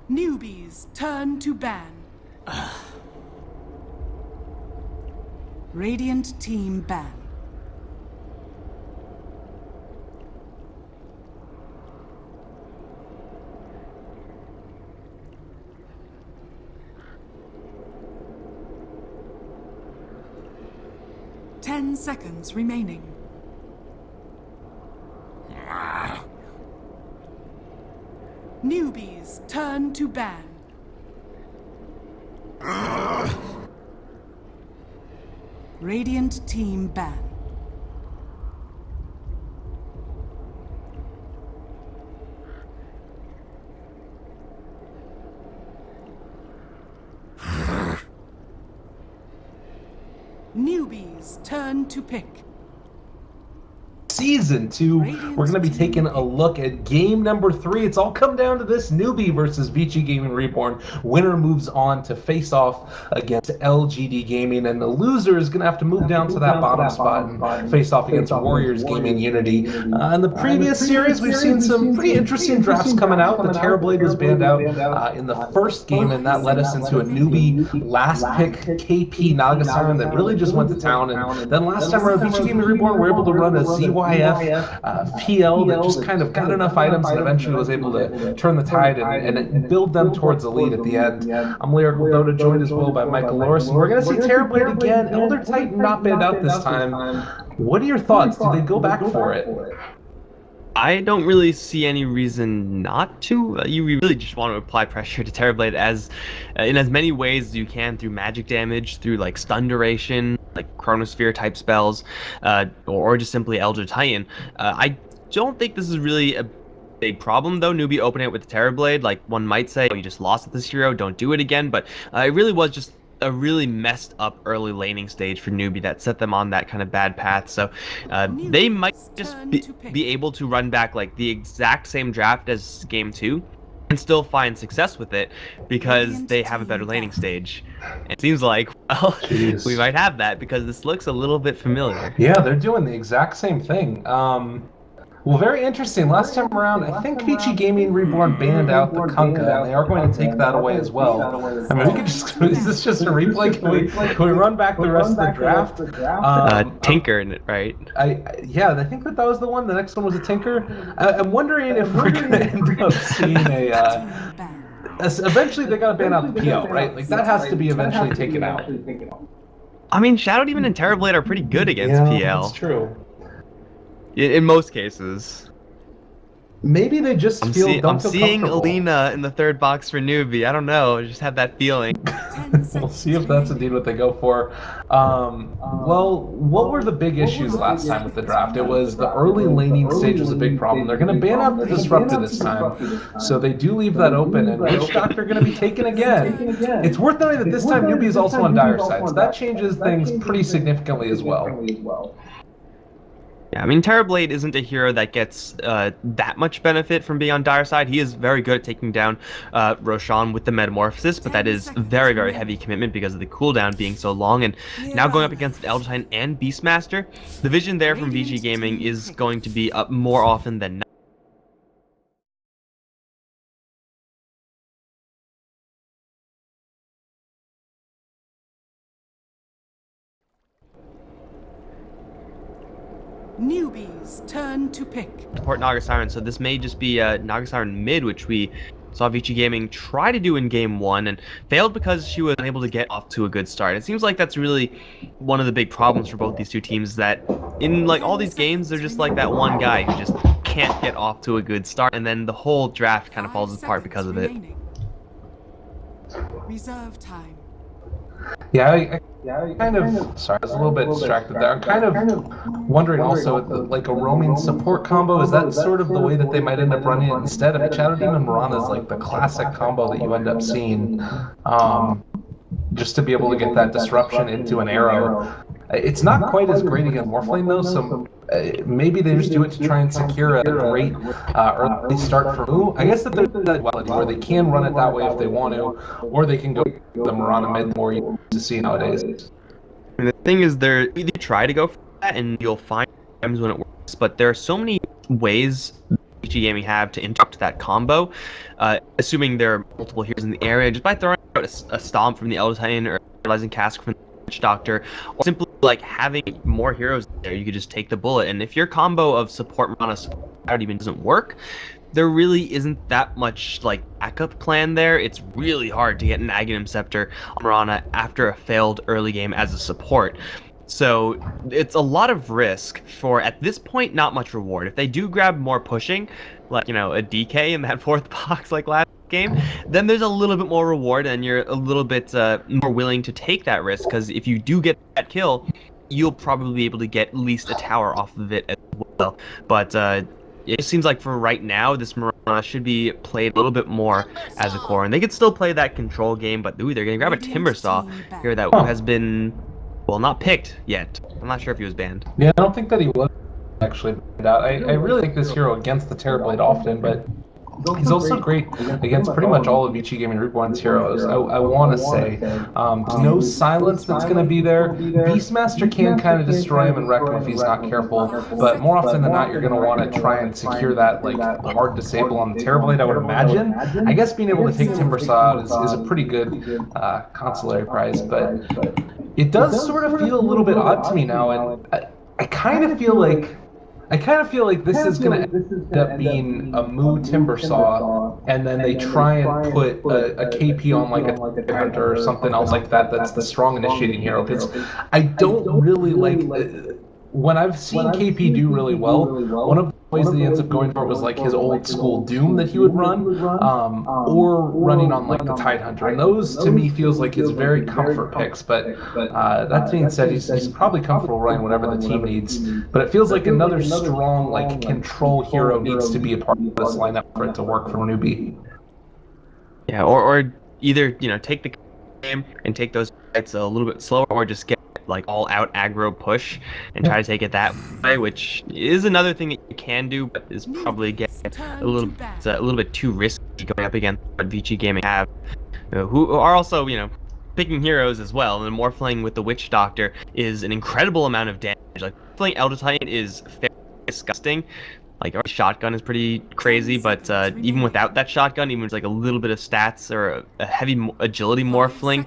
Newbees turn to ban. Radiant team ban. Ten seconds remaining. Newbies turn to ban. Radiant team ban. Newbies turn to pick. Season 2, we're going to be taking a look at game number 3. It's all come down to this Newbee versus Vici Gaming Reborn. Winner moves on to face off against LGD Gaming, and the loser is going to have to move down to that bottom spot and face off against Warriors Gaming Unity. In the previous series, we've seen some pretty interesting drafts coming out. The Terrorblade was banned out in the first game, and that led us into a Newbee last pick KP Nagasaran that really just went to town. And then last time around, Vici Gaming Reborn were able to run a ZYF PL that just kind of got enough items and eventually was able to turn the tide and build them towards the lead at the end. I'm Lyrical Dota, joined as well by Michael Loris, and we're going to see Terrorblade again. Elder Titan not banned out this time. What are your thoughts? Do they go back for it? I don't really see any reason not to. You really just want to apply pressure to Terrorblade in as many ways as you can, through magic damage, through like stun duration, like Chronosphere type spells, or just simply Elder Titan. I don't think this is really a big problem though. Newbee opening it with the Terrorblade, like one might say, oh, you just lost at this hero, don't do it again. But it really was just a really messed up early laning stage for Newbee that set them on that kind of bad path. So they might just be able to run back like the exact same draft as game 2 and still find success with it because they have a better laning stage. It seems like, well, we might have that because this looks a little bit familiar. Yeah, they're doing the exact same thing. Well, very interesting. Last time around, I think Vici Gaming Reborn banned out the Kunkka, and they are going to take that away as well. I mean, we could just, is this just a replay? Can we run back the rest of the draft? Tinker in it, right? Yeah, I think that was the one. The next one was a Tinker. I'm wondering if we're going to end up seeing eventually they got to ban out the PO, right? Like, that has to be eventually taken out. I mean, Shadow Demon and Terrorblade are pretty good against PL. Yeah, that's true. In most cases. Maybe they just I'm feel seeing Alina in the third box for Newbee. I don't know. I just had that feeling. We'll see if that's indeed what they go for. Well, what were the big issues last time with the draft? It was the early laning stage was a big problem. They're going to ban out the Disruptor this time, so they do leave that open, and Witch Doctor going to be taken again. It's worth noting that this time Newbee is also on dire side, so that changes things pretty significantly as well. Yeah, I mean, Terrorblade isn't a hero that gets that much benefit from being on dire side. He is very good at taking down Roshan with the Metamorphosis, but that is very, very heavy commitment because of the cooldown being so long. And now going up against Elder Titan and Beastmaster, the vision there from VG Gaming is going to be up more often than not. Newbies turn to pick. Support Nagasaran, so this may just be Nagasaran mid, which we saw Vici Gaming try to do in game 1 and failed because she was unable to get off to a good start. It seems like that's really one of the big problems for both these two teams, that in like all these games, they're just like that one guy who just can't get off to a good start, and then the whole draft kind of falls apart because of it. Reserve time. Yeah, I kind of, sorry, I was a little bit distracted there. I'm kind of wondering also, like a roaming support combo, is that sort of the way that they might end up running it instead? I mean, Shadow Demon Mirana is like the classic combo that you end up seeing, just to be able to get that disruption into an arrow. It's not quite as great against Morphlane though, so maybe they just do it to try and secure a great early start for Moo. I guess that there's that quality where they can run it that way if they want to, or they can go the Mirana mid more you to see nowadays. And the thing is, they try to go for that, and you'll find times when it works, but there are so many ways VG Gaming have to interrupt that combo, assuming there are multiple heroes in the area, just by throwing out a stomp from the Elder Titan or paralyzing cask from the Witch Doctor, or simply like having more heroes there, you could just take the bullet. And if your combo of support Mana support even doesn't work, there really isn't that much like backup plan there. It's really hard to get an Aghanim Scepter on Mirana after a failed early game as a support. So it's a lot of risk for, at this point, not much reward. If they do grab more pushing, like, you know, a DK in that fourth box like last game, then there's a little bit more reward and you're a little bit more willing to take that risk, because if you do get that kill, you'll probably be able to get at least a tower off of it as well. But it seems like for right now, this Mirana should be played a little bit more as a core. And they could still play that control game, but ooh, they're going to grab a Timbersaw here that has been, well, not picked yet. I'm not sure if he was banned. Yeah, I don't think that he was actually banned out. I really like this hero against the Terrorblade often, but he's also great against pretty much all of Vici Gaming Reborn's heroes. I want to say there's no silence that's going to be there. Beastmaster can kind of destroy him and wreck him if he's not careful, but more often than not, you're going to want to try and secure that like hard disable on the Terrorblade, I would imagine. I guess being able to take Timbersaw out is a pretty good consolary prize, but it does sort of feel a little bit odd to me now, and I kind of feel like this is going to end up being a Moo Timbersaw, and then they try and put a KP on like a Hunter or something else like that. That's the strong initiating hero, because I don't really like when I've seen KP do really well. One of the ways that he ends up going for it was like his old school Doom that he would run, or running on like the Tidehunter, and those to me feels like his very comfort picks. But that being said, he's probably comfortable running whatever the team needs. But it feels like another strong like control hero needs to be a part of this lineup for it to work for Newbee. Yeah, or either, you know, take the game and take those fights a little bit slower, or just get like all out aggro push and try to take it that way, which is another thing that you can do, but is probably a little bit too risky going up against what Vici Gaming have, who are also, you know, picking heroes as well. And Morphling with the Witch Doctor is an incredible amount of damage. Like, playing Elder Titan is fairly disgusting. Like, our shotgun is pretty crazy, but even without that shotgun, even with like a little bit of stats or a heavy agility Morphling,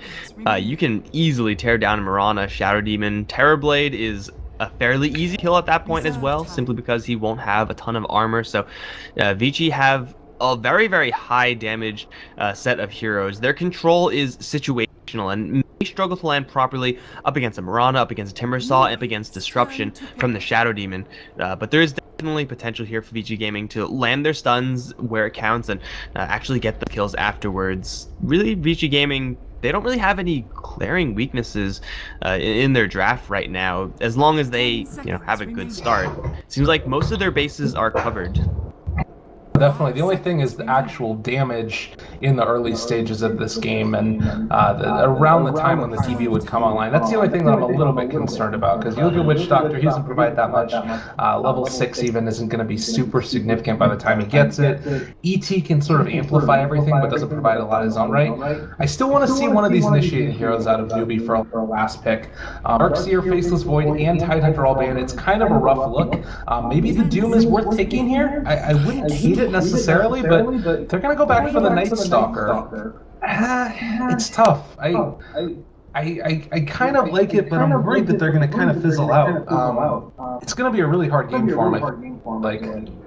you can easily tear down a Mirana, Shadow Demon. Terrorblade is a fairly easy kill at that point as well, simply because he won't have a ton of armor. So Vici have a very, very high damage set of heroes. Their control is situational and may struggle to land properly up against a Mirana, up against a Timbersaw, up against Disruption from the Shadow Demon. But there is definitely potential here for Vici Gaming to land their stuns where it counts and actually get the kills afterwards. Really, Vici Gaming, they don't really have any glaring weaknesses in their draft right now, as long as they, you know, have a good start. Seems like most of their bases are covered. Definitely. The only thing is the actual damage in the early stages of this game, and around the time when the TV would come online. That's the only thing that I'm a little bit concerned about, because you look at Witch Doctor, he doesn't provide that much. Level 6 even isn't going to be super significant by the time he gets it. ET can sort of amplify everything, but doesn't provide a lot of his own right. I still want to see one of these initiating heroes out of Newbee for a last pick. Darkseer, Faceless Void, and Tidehunter all banned. It's kind of a rough look. Maybe the Doom is worth taking here. I wouldn't hate it necessarily, but they're gonna go back for the Night Stalker. It's tough. I kind of like it, but I'm worried that they're gonna kind of fizzle out. It's gonna be a really hard game for them.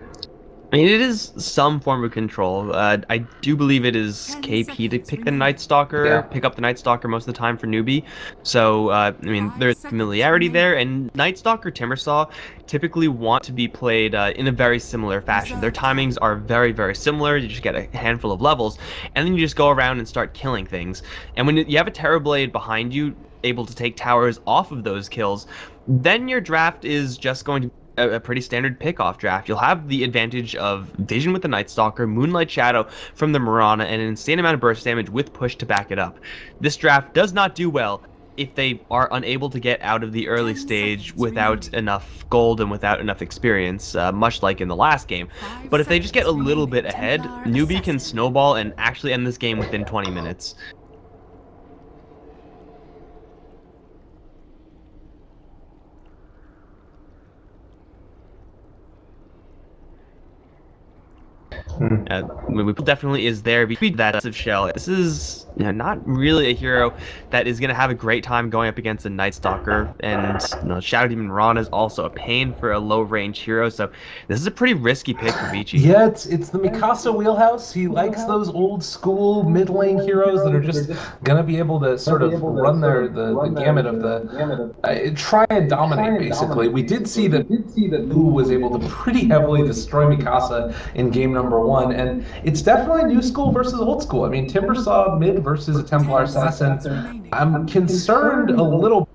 I mean, it is some form of control. I do believe it is KP to pick the Night Stalker, pick up the Night Stalker most of the time for Newbee. So, I mean, there's familiarity there, and Night Stalker, Timbersaw typically want to be played in a very similar fashion. Their timings are very, very similar. You just get a handful of levels, and then you just go around and start killing things. And when you have a Terrorblade behind you, able to take towers off of those kills, then your draft is just going to a pretty standard pick-off draft. You'll have the advantage of Vision with the Night Stalker, Moonlight Shadow from the Mirana, and an insane amount of burst damage with push to back it up. This draft does not do well if they are unable to get out of the early stage without enough gold and without enough experience, much like in the last game. But if they just get a little bit ahead, Newbee can snowball and actually end this game within 20 minutes. Weeple definitely is there between that massive shell. This is not really a hero that is going to have a great time going up against a Night Stalker, and Shadow Demon Ron is also a pain for a low range hero, so this is a pretty risky pick for Vici. Yeah, it's the Mikasa wheelhouse. He likes those old school mid lane heroes that are just going to be able to sort of run the gamut of the try and dominate, basically. We did see that who was able to pretty heavily destroy Mikasa in game number 1, and it's definitely new school versus old school. I mean, Timbersaw mid versus a Templar Assassin. I'm concerned a little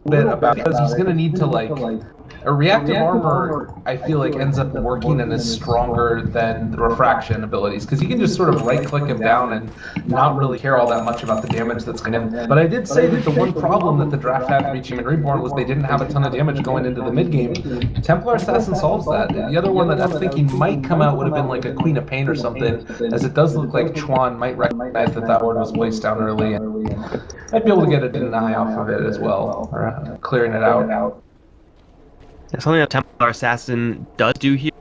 bit about because he's going to need to a reactive armor. I feel like ends up working and is stronger than the refraction abilities because you can just sort of right click him down and not really care all that much about the damage that's going to. But I did say that the one problem that the draft had for Vici and Reborn was they didn't have a ton of damage going into the mid game. Templar Assassin solves that. The other one that I'm thinking might come out would have been like a Queen of Pain or something, as it does look like Chuan might recognize that ward was placed down early, and I'd be able to get a deny off of it as well, or clearing it out. Something that Templar Assassin does do here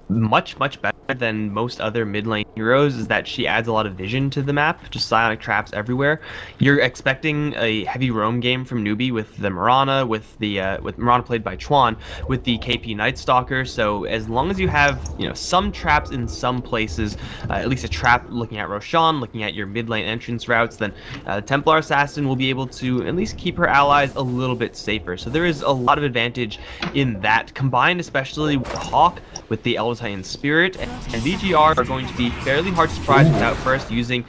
much better than most other mid lane heroes is that she adds a lot of vision to the map, just psionic traps everywhere. You're expecting a heavy roam game from Newbee with the Mirana, with Mirana played by Chuan, with the KP Night Stalker. So as long as you have some traps in some places, at least a trap looking at Roshan, looking at your mid lane entrance routes, then Templar Assassin will be able to at least keep her allies a little bit safer. So there is a lot of advantage in that, combined especially with Hawk, with the Elder Titan Spirit, and VGR are going to be fairly hard to surprise without first using.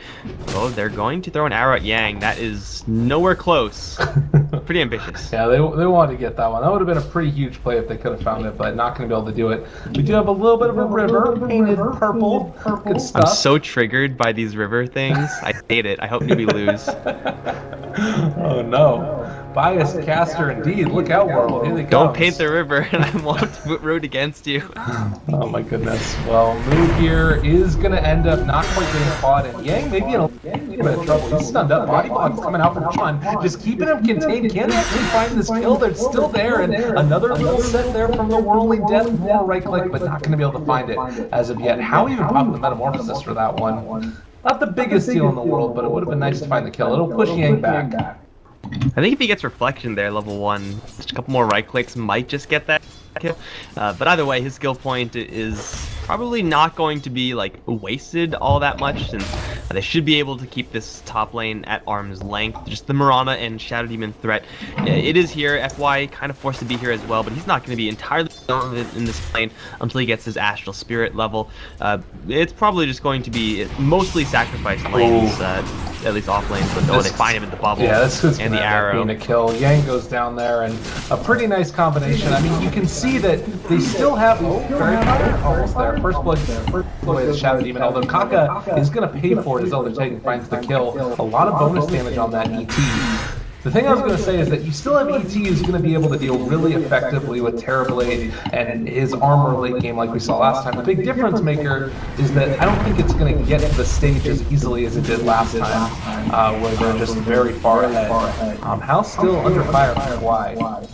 Oh, they're going to throw an arrow at Yang. That is nowhere close. Pretty ambitious. Yeah, they wanted to get that one. That would have been a pretty huge play if they could have found it, but not going to be able to do it. We do have a little bit of a river painted purple. Good stuff. I'm so triggered by these river things. I hate it. I hope Newbee lose. Oh no. Biased caster indeed. Look out, world. Here they come. Don't paint the river and I won't root against you. Oh my goodness. Well, move here is going to end up not quite getting caught, and Yang maybe in a bit of trouble. He's stunned up. Body block's coming out from Chuan. Just keeping him contained. Can't actually find this kill. They're still there, and another little set there from the Whirling Death. More right click, but not going to be able to find it as of yet. How even pop the Metamorphosis for that one? Not the biggest deal in the world, but it would have been nice to find the kill. It'll push Yang back. I think if he gets Reflection there, level 1, just a couple more right clicks might just get that kill. But either way, his skill point is probably not going to be wasted all that much, since they should be able to keep this top lane at arm's length. Just the Mirana and Shadow Demon threat. It is here. FY kind of forced to be here as well, but he's not going to be entirely in this lane until he gets his Astral Spirit level. It's probably just going to be mostly sacrificed lanes, at least off lanes, but they find him in the bubble and the arrow. A kill. Yang goes down there, and a pretty nice combination. I mean, you can see that they still have very almost there. First blood away the Shadow Demon, although Kaka is going to pay for it as Elder Titan finds the kill. A lot of bonus damage on that ET. The thing I was going to say is that you still have ET who's going to be able to deal really effectively with Terrorblade and his armor late game like we saw last time. The big difference maker is that I don't think it's going to get to the stage as easily as it did last time, where they're just very far ahead. Hal's still under fire from Why.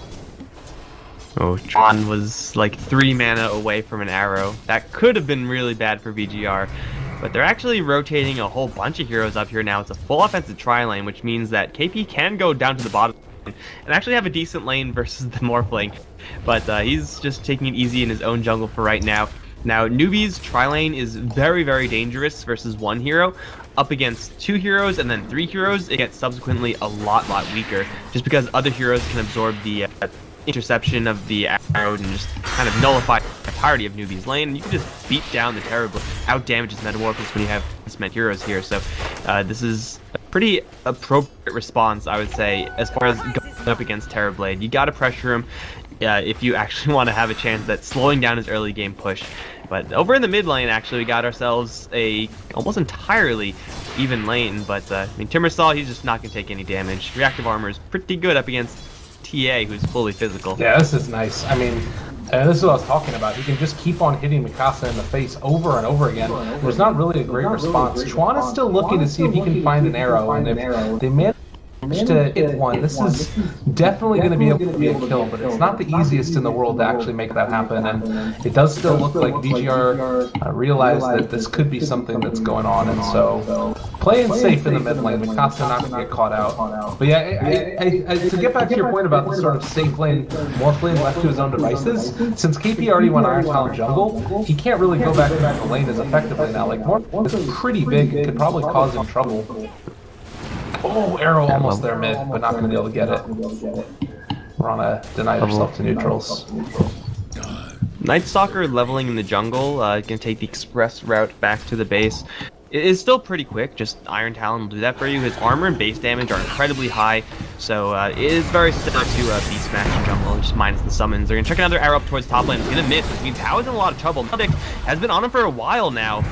Oh, Chuan was like 3 mana away from an arrow. That could have been really bad for VGR. But they're actually rotating a whole bunch of heroes up here now. It's a full offensive tri-lane, which means that KP can go down to the bottom and actually have a decent lane versus the Morph lane. But he's just taking it easy in his own jungle for right now. Now, Newbee's tri-lane is very dangerous versus 1 hero. Up against 2 heroes and then 3 heroes, it gets subsequently a lot weaker, just because other heroes can absorb the interception of the arrow and just kind of nullify the entirety of Newbee's lane. And you can just beat down the terrible out-damage his Metamorphosis when you have cement heroes here. So this is a pretty appropriate response, I would say, as far as going up against Terrorblade. You gotta pressure him if you actually want to have a chance at slowing down his early game push. But over in the mid lane, actually, we got ourselves a almost entirely even lane. But I mean, Timbersaw, he's just not gonna take any damage. Reactive armor is pretty good up against TA, who's fully physical. Yeah, this is nice. I mean, this is what I was talking about. He can just keep on hitting Mikasa in the face over and over again. There's not really a great response. Chuan is still looking to see if he can find an arrow, and if they manage managed to hit one. This is definitely going to be able to be a kill, but it's not the easiest in the world to actually make that happen, and it does still look like VGR realized that this could be something that's going on, and so playing safe in the mid lane. Mikasa not going to get caught out. But yeah, to get back to your point about the sort of safe lane, Morph lane left to his own devices, since KP already went Iron Talon jungle, he can't really go back to the lane as effectively now. Like, Morph is pretty big, it could probably cause him trouble. Oh, arrow almost there mid, but not going to be able to get it. Rana denied herself to neutrals. Night Stalker leveling in the jungle, gonna take the express route back to the base. It is still pretty quick, just Iron Talon will do that for you. His armor and base damage are incredibly high, so it is very similar to Beast Smash in jungle, just minus the summons. They're gonna chuck another arrow up towards top lane, it's gonna miss, which means Tao is in a lot of trouble. Meldic has been on him for a while now.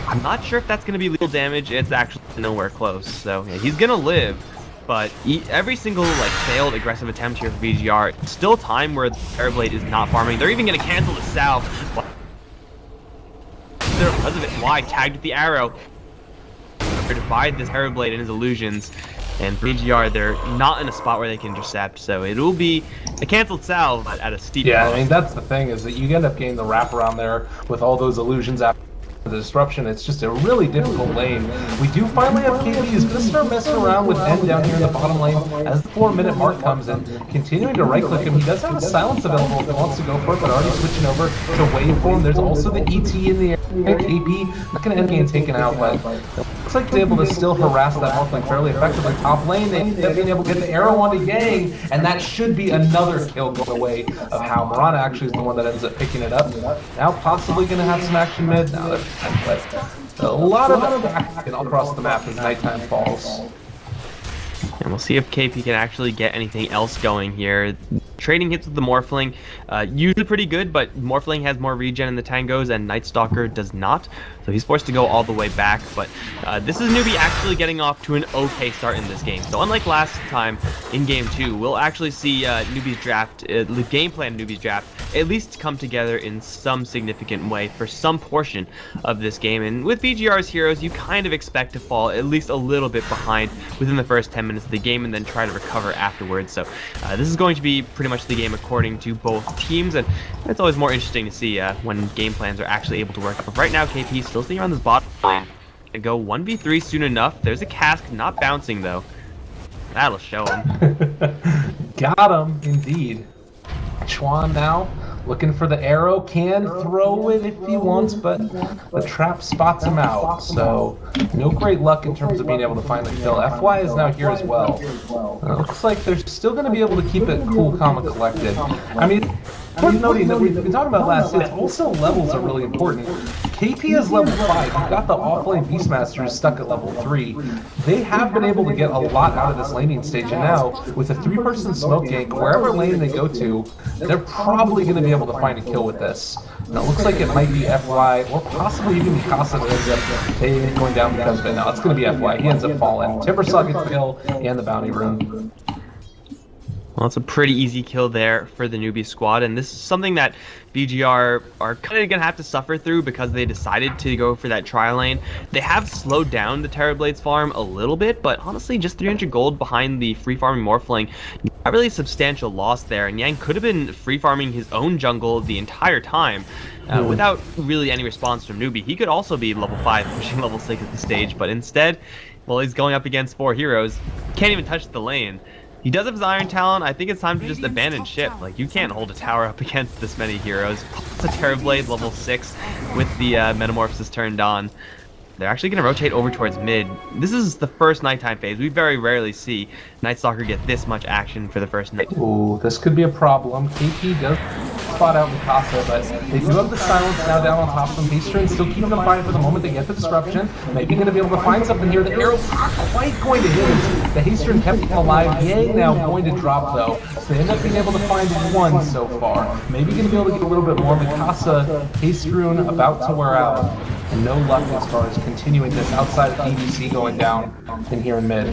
I'm not sure if that's gonna be lethal damage, it's actually nowhere close, so yeah, he's gonna live. But every single failed aggressive attempt here for VGR, it's still time where the Terrorblade is not farming. They're even going to cancel the salve. Because of it, why tagged with the arrow to divide this Terrorblade and his illusions. And for VGR, they're not in a spot where they can intercept, so it will be a canceled salve at a steep cost. I mean, that's the thing, is that you end up getting the wraparound there with all those illusions after the disruption. It's just a really difficult lane. We do finally have KP who's going to start messing around with N down here in the bottom lane as the 4-minute mark comes in, continuing to right-click him. He does have a silence available if he wants to go for it, but already switching over to waveform. There's also the ET in the air. KP not going to end game taken out, but it looks like he's able to still harass that Morphling fairly effectively. Top lane, they end up being able to get the arrow onto Yang, and that should be another kill going away of how Mirana actually is the one that ends up picking it up. Now possibly going to have some action mid. Now a lot of action all across the map as nighttime falls. And we'll see if KP can actually get anything else going here. Trading hits with the Morphling, usually pretty good, but Morphling has more regen in the tangos and Night Stalker does not, so he's forced to go all the way back. But this is Newbee actually getting off to an okay start in this game. So unlike last time in Game 2, we'll actually see Newbee's draft, the game plan of Newbee's draft, at least come together in some significant way for some portion of this game. And with VGR's heroes, you kind of expect to fall at least a little bit behind within the first 10 minutes of the game and then try to recover afterwards. So this is going to be pretty much the game according to both teams, and it's always more interesting to see when game plans are actually able to work. But right now, KP still staying around this bottom lane. Gonna go 1v3 soon enough. There's a cask, not bouncing though. That'll show him. Got him, indeed. Chuan now looking for the arrow, can throw it if he wants, but the trap spots him out. So no great luck in terms of being able to find the kill. FY is now here as well. Looks like they're still going to be able to keep it cool, calm, and collected. I mean, worth noting that we've been talking about last hits, also levels are really important. KP is level 5, you've got the offlane Beastmasters stuck at level 3. They have been able to get a lot out of this laning stage, and now, with a 3-person smoke gank, wherever lane they go to, they're probably going to be able to find a kill with this. Now, it looks like it might be FY, or possibly even Mikasa that ends up going down because of it. Now, it's going to be FY, he ends up falling. Timbersaw gets the kill, and the bounty room. Well, it's a pretty easy kill there for the Newbee squad, and this is something that VGR are kind of going to have to suffer through because they decided to go for that tri lane. They have slowed down the Terrorblade's farm a little bit, but honestly, just 300 gold behind the free farming Morphling, not really a substantial loss there, and Yang could have been free farming his own jungle the entire time without really any response from Newbee. He could also be level 5, pushing level 6 at the stage, but instead, well, he's going up against 4 heroes, can't even touch the lane. He does have his Iron Talon. I think it's time to just abandon ship. Like, you can't hold a tower up against this many heroes. Plus a Terrorblade level 6 with the Metamorphosis turned on. They're actually going to rotate over towards mid. This is the first nighttime phase. We very rarely see Night Stalker get this much action for the first night. Ooh, this could be a problem. KP does spot out Mikasa, but they do have the silence now down on top of them. Beastren still keeping them fine for the moment they get the disruption. Maybe going to be able to find something here. The arrow's not quite going to hit him. The Hastron kept him alive. Yang now going to drop though. So they end up being able to find one so far. Maybe going to be able to get a little bit more. Mikasa, Hastron about to wear out. And no luck as far as continuing this outside of PVC going down in here in mid.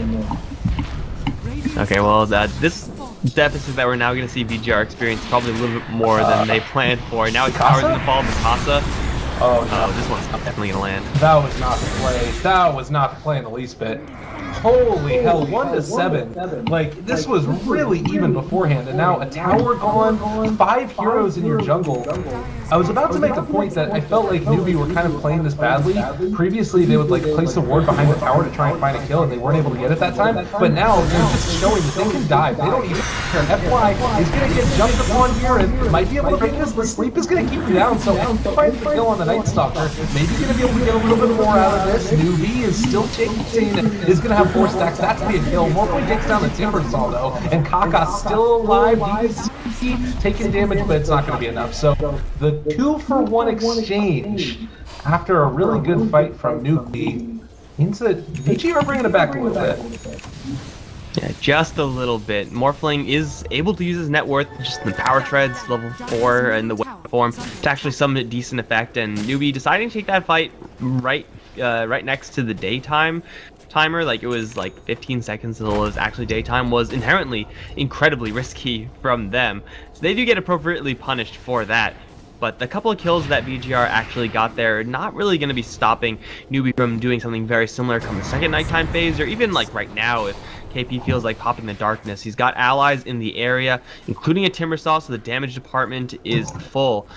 Okay, well, this deficit that we're now going to see VGR experience probably a little bit more than they planned for. Now it's powers in the fall of Mikasa. Oh, no. This one's definitely going to land. That was not the play. That was not the play in the least bit. Holy hell, 1-7. Like, this was really even beforehand, and now a tower gone, 5 heroes in your jungle. I was about to make a point that I felt like Newbee were kind of playing this badly. Previously, they would like place a ward behind the tower to try and find a kill, and they weren't able to get it that time. But now they're just showing that they can dive. They don't even care. FY is going to get jumped upon here and might be able to break this. The sleep is going to keep you down, so find the kill on the Night Stalker. Maybe going to be able to get a little bit more out of this. Newbee is still chasing, is going to have 4 stacks. That's be a kill. Morboy takes down the Timbersaw though, and Kaka's still alive. DBC taking damage, but it's not going to be enough. So the 2-for-1 exchange after a really good fight from Newbee means that Vici are bringing it back a little bit. Yeah, just a little bit. Morphling is able to use his net worth, just in the power treads, level 4 in the form, to actually some decent effect, and Newbee deciding to take that fight right next to the daytime timer, like it was like 15 seconds until it was actually daytime, was inherently incredibly risky from them. So they do get appropriately punished for that. But the couple of kills that VGR actually got there are not really going to be stopping Newbee from doing something very similar come the second nighttime phase, or even like right now if KP feels like popping the darkness. He's got allies in the area, including a Timbersaw, so the damage department is full.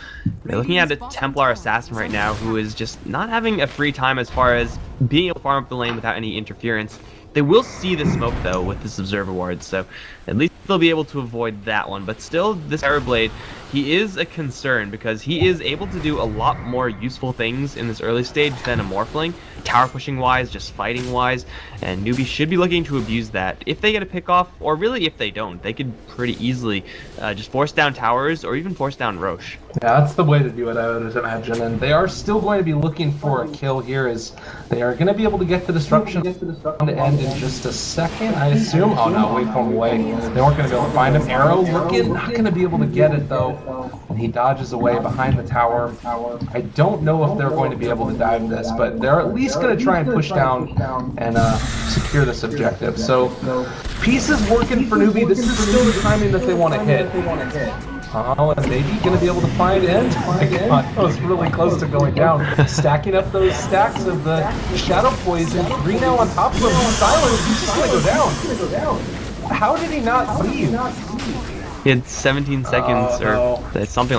They're looking at a Templar Assassin right now who is just not having a free time as far as being able to farm up the lane without any interference. They will see the smoke though with this Observer Ward, so at least they'll be able to avoid that one. But still, this Terrorblade, he is a concern because he is able to do a lot more useful things in this early stage than a Morphling, tower pushing wise, just fighting wise, and Newbee should be looking to abuse that. If they get a pick off, or really if they don't, they could pretty easily just force down towers or even force down Roche. Yeah, that's the way to do it, I would imagine. And they are still going to be looking for a kill here, as they are going to be able to get the disruption to end in just a second, I assume. Oh no, wait for him away. They weren't going to be able to find him. Arrow looking, not going to be able to get it though. And he dodges away behind the tower. I don't know if they're going to be able to dive this, but they're at least going to try and push down and secure this objective. So pieces working for Newbee. This is still the timing that they want to hit. Oh, and maybe going to be able to find End. Oh my god, that was really close to going down. Stacking up those stacks of the Shadow Poison. 3 now on top of him. He's silent. He's just going to go down. How did he not leave? He had 17 seconds or something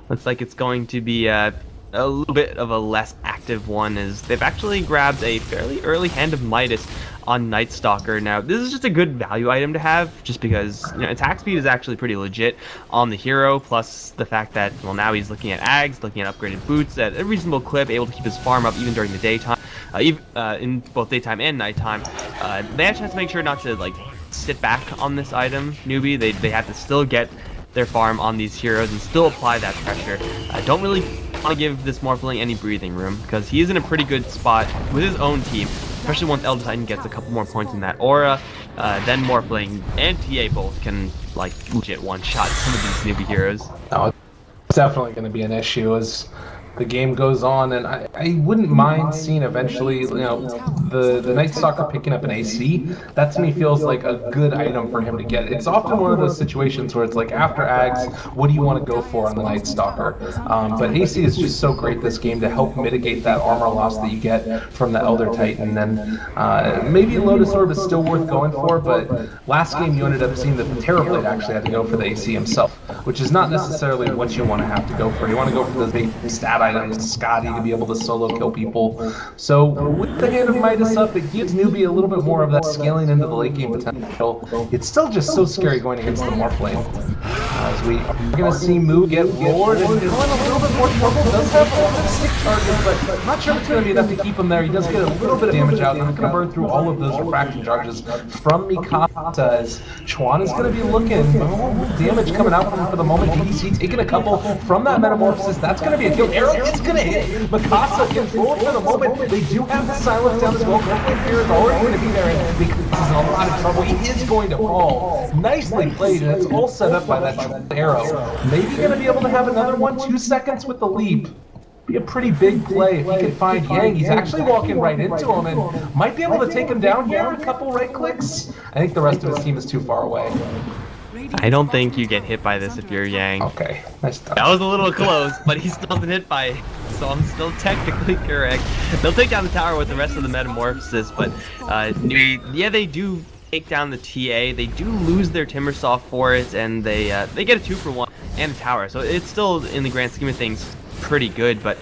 Looks like it's going to be a little bit of a less active one, as they've actually grabbed a fairly early Hand of Midas on Night Stalker. Now, this is just a good value item to have, just because attack speed is actually pretty legit on the hero, plus the fact that, well, now he's looking at Ags, looking at upgraded boots at a reasonable clip, able to keep his farm up even during the daytime, in both daytime and nighttime. They actually have to make sure not to, like, sit back on this item, Newbee. They have to still get their farm on these heroes and still apply that pressure. I don't really want to give this Morphling any breathing room, because he is in a pretty good spot with his own team, especially once Elder Titan gets a couple more points in that aura. Then Morphling and TA both can, like, legit one-shot some of these Newbee heroes. No, it's definitely going to be an issue as the game goes on, and I wouldn't mind seeing eventually, the Night Stalker picking up an AC. That to me feels like a good item for him to get. It's often one of those situations where it's like, after Ags, what do you want to go for on the Night Stalker? But AC is just so great this game to help mitigate that armor loss that you get from the Elder Titan. And maybe Lotus Orb is still worth going for, but last game you ended up seeing that the Terrorblade actually had to go for the AC himself, which is not necessarily what you want to have to go for. You want to go for those big stat items, Scotty, to be able to solo kill people. So with the Hand of Midas up, it gives Newbee a little bit more of that scaling into the late game potential. It's still just so scary going against the Morphling. As we are going to see Moo get roared and going a little bit more trouble. Does have a little bit of stick charges, but I'm not sure it's going to be enough to keep him there. He does get a little bit of damage out. He's not going to burn through all of those refraction charges from Mikasa, as Chuan is going to be looking. Damage coming out from him for the moment. DDC taking a couple from that Metamorphosis. That's going to be a kill. Arrow is going to hit. Mikasa controlled for the moment. They do have the silence down as well. Morphling Fear is already going to be there, and because he's in a lot of trouble, he is going to fall. Nicely played, and it's all set up by that arrow. Maybe going to be able to have another one, 2 seconds with the leap. Be a pretty big play if he can find Yang. He's actually walking right into him and might be able to take him down here. A couple right clicks. I think the rest of his team is too far away. I don't think you get hit by this if you're Yang. Okay, nice touch. That was a little close, but he's still been hit by it, so I'm still technically correct. They'll take down the tower with the rest of the Metamorphosis, but yeah, they do take down the TA. They do lose their Timbersaw for it, and they get a 2-for-1 and a tower. So it's still, in the grand scheme of things, pretty good. But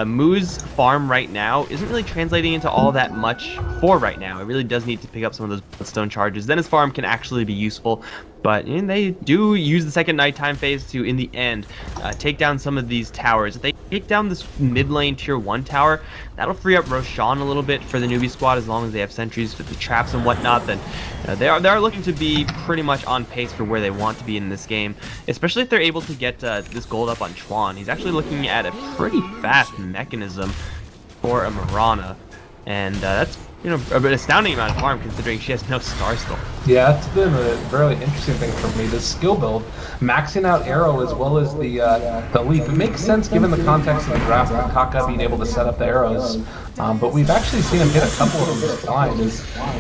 Moo's farm right now isn't really translating into all that much for right now. It really does need to pick up some of those Bloodstone charges. Then his farm can actually be useful. But they do use the second nighttime phase to, in the end, take down some of these towers. If they take down this mid lane tier 1 tower, that'll free up Roshan a little bit for the Newbee squad, as long as they have sentries with the traps and whatnot. Then they are looking to be pretty much on pace for where they want to be in this game, especially if they're able to get this gold up on Chuan. He's actually looking at a pretty fast mechanism for a Mirana, and that's a bit astounding amount of farm considering she has no Star Storm. Yeah, it's been a really interesting thing for me. This skill build, maxing out Arrow as well as the leap. It makes sense given the context of the draft and Kaka being able to set up the arrows. But we've actually seen him hit a couple of them just fine.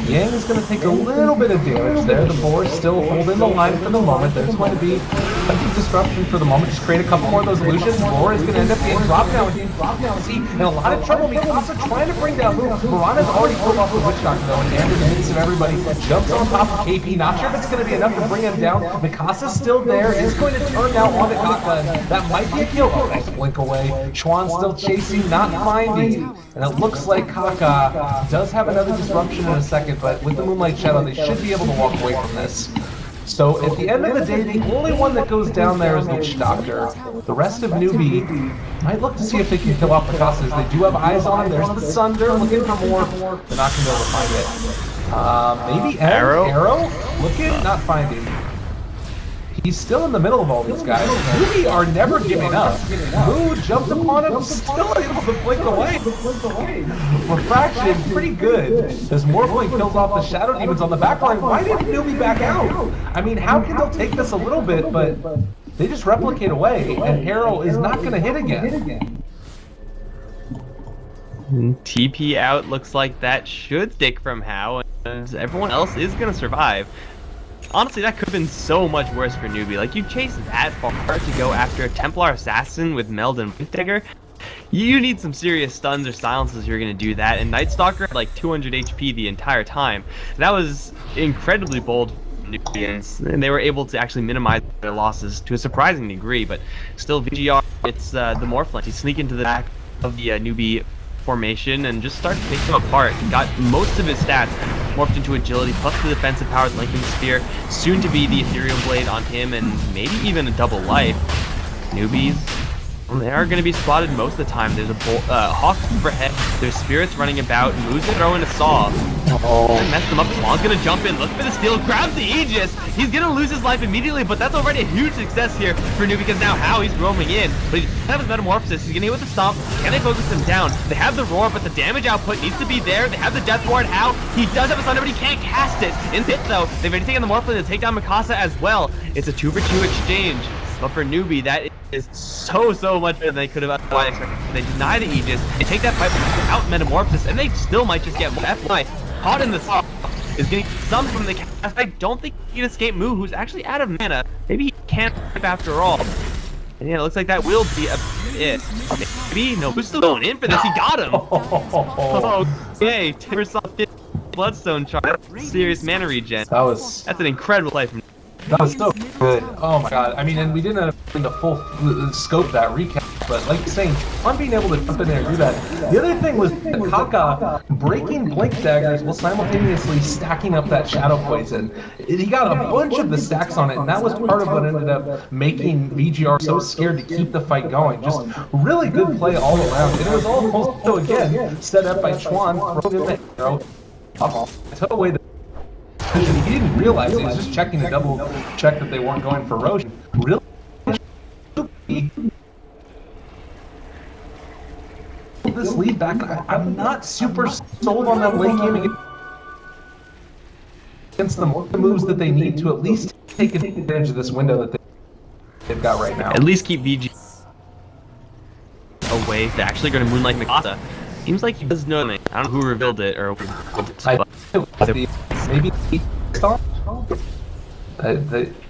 Yang is going to take a little bit of damage there. The Boar is still holding the line for the moment. There's going to be plenty of disruption for the moment. Just create a couple more of those illusions. Boar is going to end up getting dropped down. See, in a lot of trouble. Mikasa trying to bring down Moo. Mirana's already pulled off the Witch Doctor though, and in the midst of everybody, jumps on top of KP. Not sure if it's going to be enough to bring him down. Mikasa's still there. It's going to turn now onto Kaka, and that might be a kill. Oh, nice blink away. Chuan still chasing, not finding. And it looks like Kaka does have another disruption in a second, but with the Moonlight Shadow, they should be able to walk away from this. So at the end of the day, the only one that goes down there is the Witch Doctor. The rest of Newbee might look to see if they can kill off Mikasa. They do have eyes on him. There's the Sunder looking for more. They're not going to be able to find it. Maybe Arrow? Looking, not finding. He's still in the middle of all these guys. Newbee are never giving up. Moo jumped upon him, still able to blink away. Refraction, pretty good. As Morphling kills off the Shadow Demons on the backline, why didn't Newbee back out? I mean, how can they take this a little bit, but they just replicate away, and Arrow is not going to hit again. TP out, looks like that should stick from How, and everyone else is going to survive. Honestly, that could have been so much worse for Newbee. Like, you chase that far to go after a Templar Assassin with Meld and Digger. You need some serious stuns or silences if you're going to do that, and Night Stalker had like 200 HP the entire time. That was incredibly bold. Nubians, and they were able to actually minimize their losses to a surprising degree. But still, VGR, it's the Morphling. He sneak into the back of the Newbee formation and just start to take them apart. He got most of his stats morphed into agility, plus the defensive powers, Linking Sphere, soon to be the Ethereal Blade on him, and maybe even a double life. Newbies, they are going to be spotted most of the time. There's a Hawk overhead, there's spirits running about, moves to throw in a saw. Messed him up. Swan's going to jump in, look for the steal, grabs the Aegis. He's going to lose his life immediately, but that's already a huge success here for Newbee, because now How he's roaming in, but he doesn't have his Metamorphosis. He's going to hit with the Stomp. Can they focus him down? They have the Roar, but the damage output needs to be there. They have the Death Ward. How he does have a Thunder, but he can't cast it. In pit though, they've already taken the Morphling to take down Mikasa as well. It's a 2-for-2 exchange, but for Newbee, that is so much better than they could have otherwise expected. They deny the Aegis, they take that fight without Metamorphosis, and they still might just get FY. Caught in the soft is getting some from the cast. I don't think he can escape Moo, who's actually out of mana. Maybe he can't escape after all. And yeah, it looks like that will be a it. Maybe no, who's still going in for this? He got him. Okay, Timbersaw Bloodstone charge. Serious mana regen. That's an incredible play from. That was so good. Oh my god. I mean, and we didn't have the full scope of that recap, but like you're saying, on being able to jump in there and do that. The other thing was Kaka breaking Blink Daggers while simultaneously stacking up that Shadow Poison. He got a bunch of the stacks on it, and that was part of what ended up making VGR so scared to keep the fight going. Just really good play all around. And it was also, again, set up by Chuan, throwing in the arrow. Took away the he didn't realize he was just checking to double check that they weren't going for Roche. Really? This lead back, I'm not super sold on them late gaming against the moves that they need to at least take advantage of this window that they've got right now. At least keep VG away. They're actually going to Moonlight Mikasa. Seems like he does know me. I don't know who revealed it or maybe Star?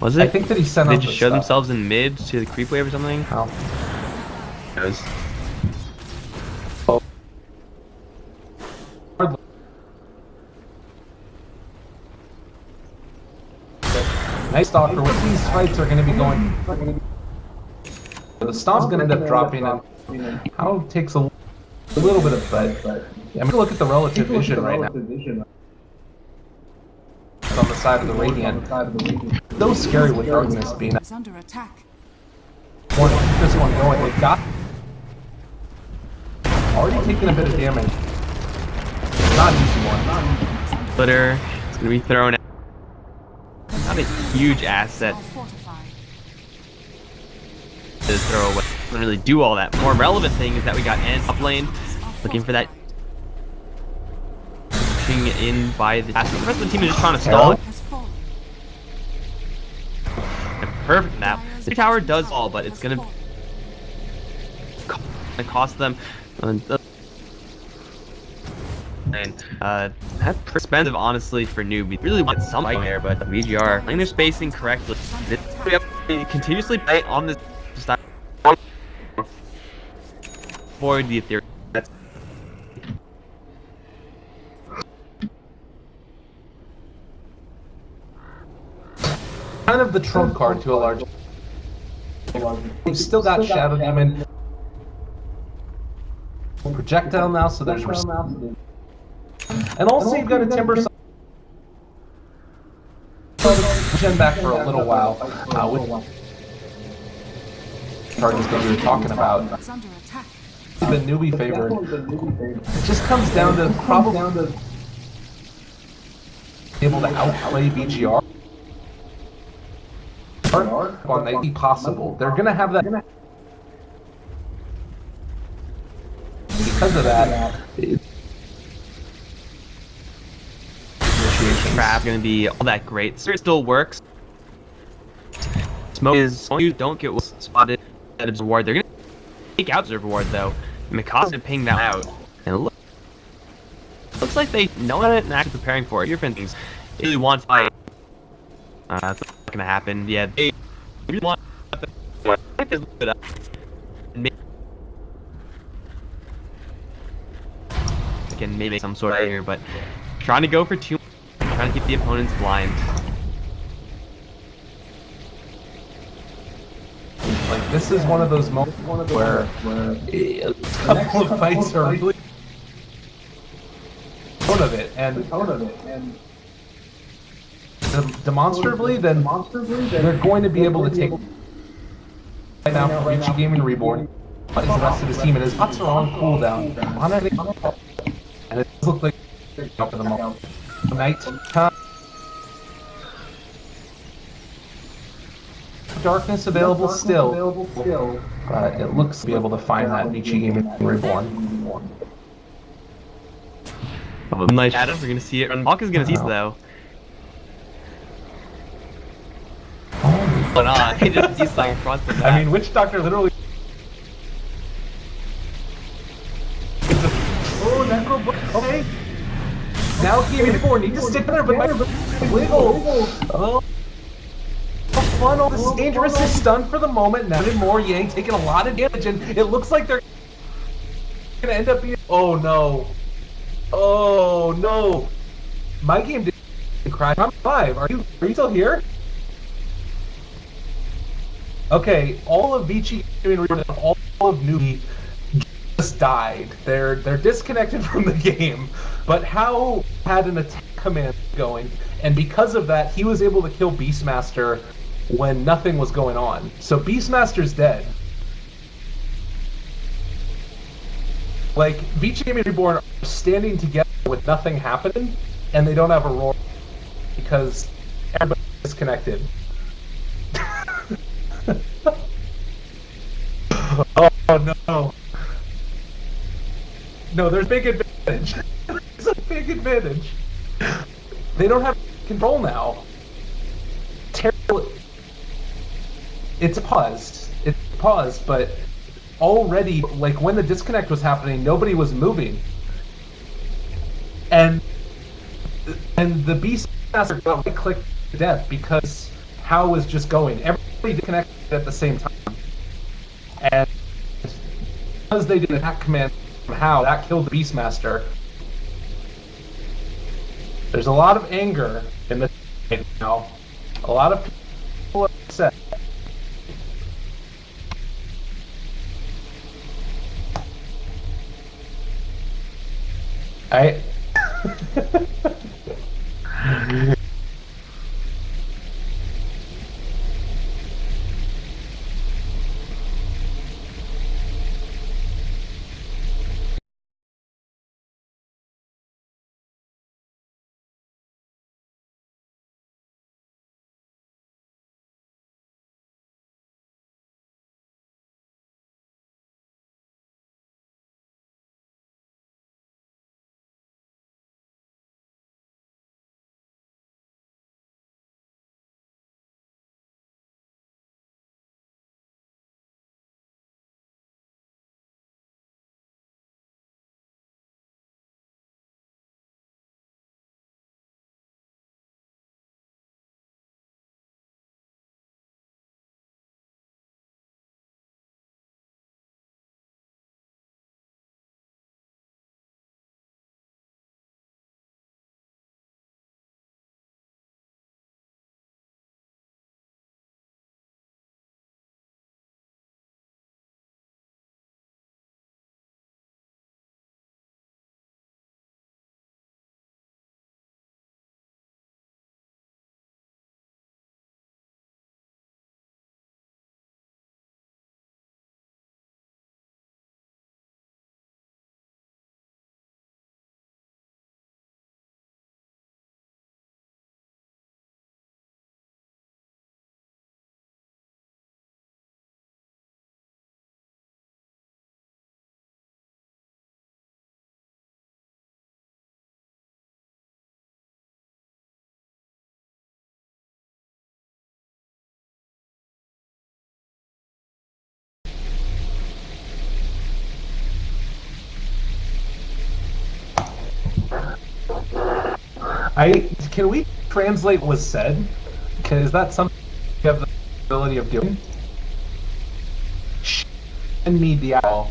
Was it? I think that he sent they out just show themselves in mid to the creep wave or something? Oh. Nice Stalker. What these fights are going to be going. The Stomp's going to end up dropping, and How takes a little bit of but I'm going to look at the relative vision right now. On the side of the Radiant. So scary with Darkness being under attack. This one going. They've got already taken a bit of damage. It's not an easy one. Splitter is going to be thrown out. Not a huge asset to throw away. Doesn't really do all that. More relevant thing is that we got N up lane looking for that. In by the rest of the team is just trying to stall it. Perfect map. The tower does all, but it's gonna cost them. And that's expensive, honestly, for Newbee. Really want something there, but VGR playing their spacing correctly. They continuously play on this style. Avoid the Ethereum. That's kind of the trump card to a large. They've still got Shadow Demon projectile now, so there's and also you've got a Timber Gen back for a little while with targets that we were talking about. The Newbee favor. It just comes down to probably able to outplay VGR. On that be possible. They're gonna have that because of that. Trap gonna be all that great. So it still works. Smoke is you don't get spotted at Observer Ward. They're gonna take out Observer Ward though. Mikasa ping that out. And looks like they know it and actually preparing for it. Your things really want to fight. That's not gonna happen. Yeah, they really want to can maybe some sort of here, but trying to go for two, trying to keep the opponents blind. this is one of those moments where a couple of fights are really tone of it, and demonstrably, then they're going to be able to take right now for Vici Gaming Reborn. What is the rest of his team? And his bots are on cooldown. And it does look like for the moment. Night time. Darkness available still, but it looks to be able to find that Vici Gaming Reborn. Nice shadow, we're gonna see it. Hawk is gonna see it though. But he just sees like in front of that. I mean, Witch Doctor literally. Oh, Necro Book. Okay. Now Gaming Reborn needs to stick there, but my wiggle. Oh. Fun, all this dangerous is stunned for the moment. Now more Yang taking a lot of damage, and it looks like they're gonna end up being. Oh no! Oh no! My game didn't crash. I'm alive. Are you still here? Okay, all of Vici, all of Newbee just died. They're disconnected from the game. But How had an attack command going, and because of that, he was able to kill Beastmaster when nothing was going on. So Beastmaster's dead. Like, Vici Gaming Reborn are standing together with nothing happening, and they don't have a roar because everybody's disconnected. Oh no. No, there's big advantage. There's a big advantage. They don't have control now. Terrible. It's paused, but already, like, when the disconnect was happening, nobody was moving. And the Beastmaster got right-clicked to death because How was just going. Everybody disconnected at the same time. And because they did an attack command from How, that killed the Beastmaster. There's a lot of anger in the right now. A lot of people are upset. Can we translate what was said? Is that something you have the ability of doing? Send me the owl.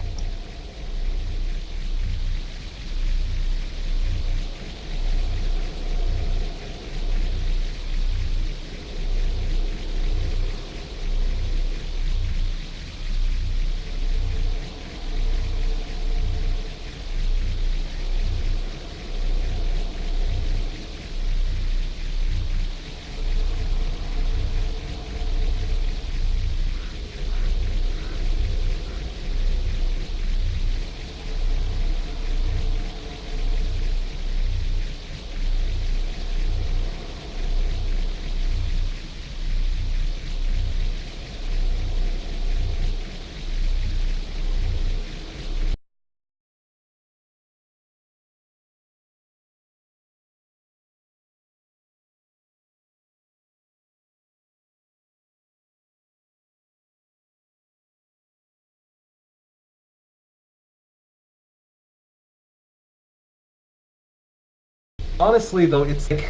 honestly, though, it's like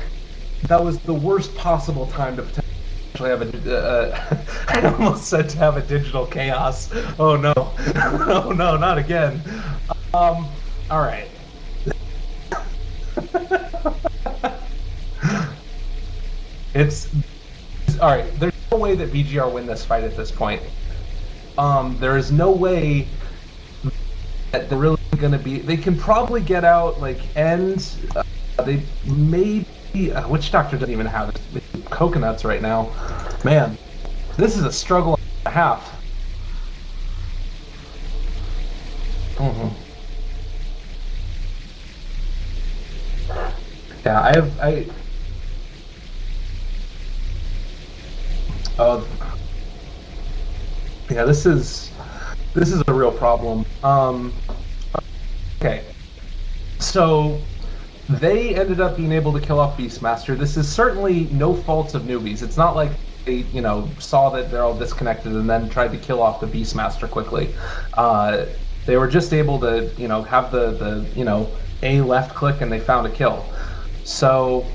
that was the worst possible time to potentially have a. I almost said to have a digital chaos. Oh no! Oh no! Not again. All right. It's all right. There's no way that VGR win this fight at this point. There is no way that they're really going to be. They can probably get out like end. They may. Witch Doctor doesn't even have coconuts right now. Man, this is a struggle and a half. Yeah, I. Yeah, this is a real problem. Okay, so they ended up being able to kill off Beastmaster. This is certainly no fault of Newbies. It's not like they, saw that they're all disconnected and then tried to kill off the Beastmaster quickly. They were just able to, have the A left click and they found a kill. So,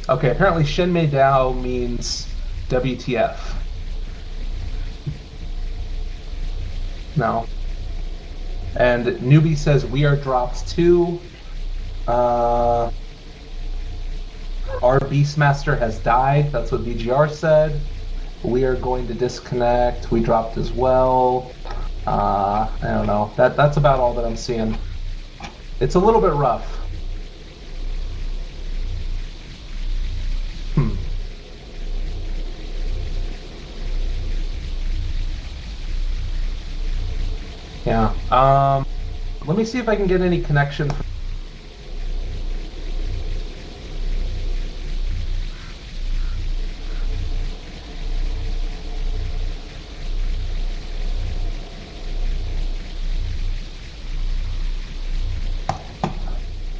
okay, apparently Shen Mei Dao means WTF. No. And Newbie says we are dropped too. Our Beastmaster has died. That's what VGR said. We are going to disconnect. We dropped as well. I don't know. That's about all that I'm seeing. It's a little bit rough. Yeah. Let me see if I can get any connection.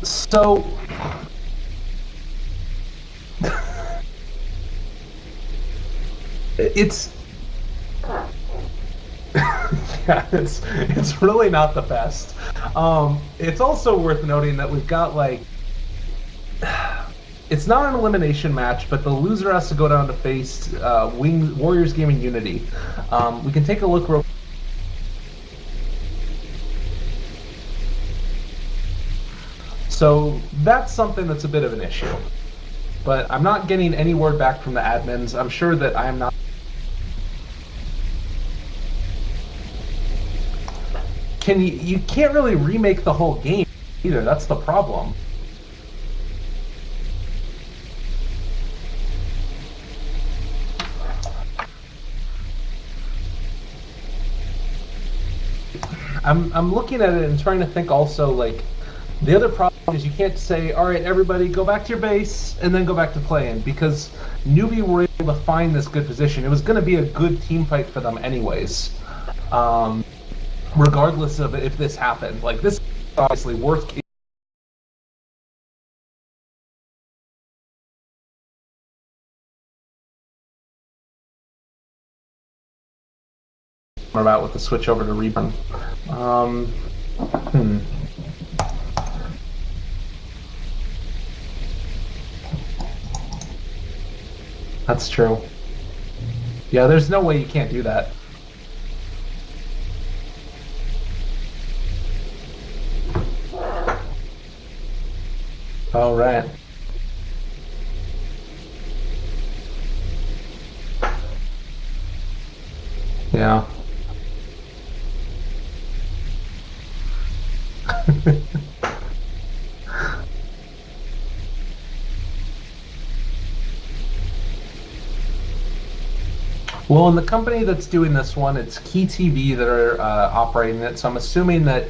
So, it's yeah, it's really not the best. It's also worth noting that we've got it's not an elimination match, but the loser has to go down to face Warriors Gaming Unity. We can take a look real. So that's something that's a bit of an issue. But I'm not getting any word back from the admins. I'm sure that I am not. You can't really remake the whole game either. That's the problem. I'm looking at it and trying to think also, like, the other problem is you can't say, all right, everybody go back to your base and then go back to playing, because Newbie were able to find this good position. It was going to be a good team fight for them anyways. Regardless of if this happened. Like, this is obviously worth case. About with the switch over to Reborn. That's true. Yeah, there's no way you can't do that. All right. Yeah. Well, in the company that's doing this one, it's KeyTV that are operating it, so I'm assuming that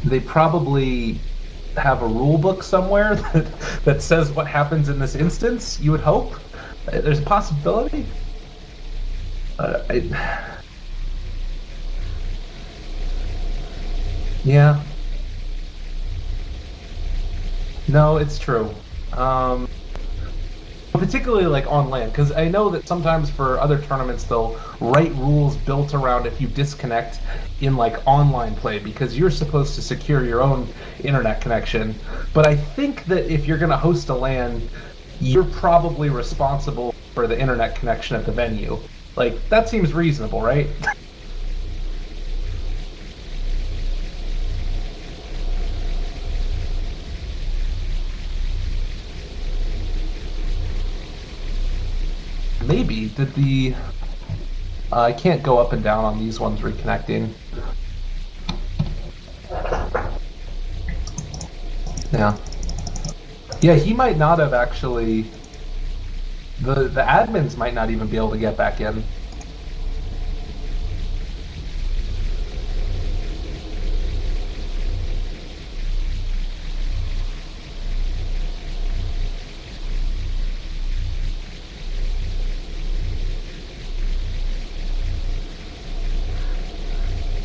they probably have a rule book somewhere that says what happens in this instance, you would hope. There's a possibility. Yeah. No, it's true. particularly like on land, because I know that sometimes for other tournaments they'll write rules built around if you disconnect in like online play, because you're supposed to secure your own internet connection. But I think that if you're going to host a LAN, you're probably responsible for the internet connection at the venue. Like, that seems reasonable, right? Maybe. Did the... I can't go up and down on these ones reconnecting. Yeah. Yeah, he might not have actually... The admins might not even be able to get back in.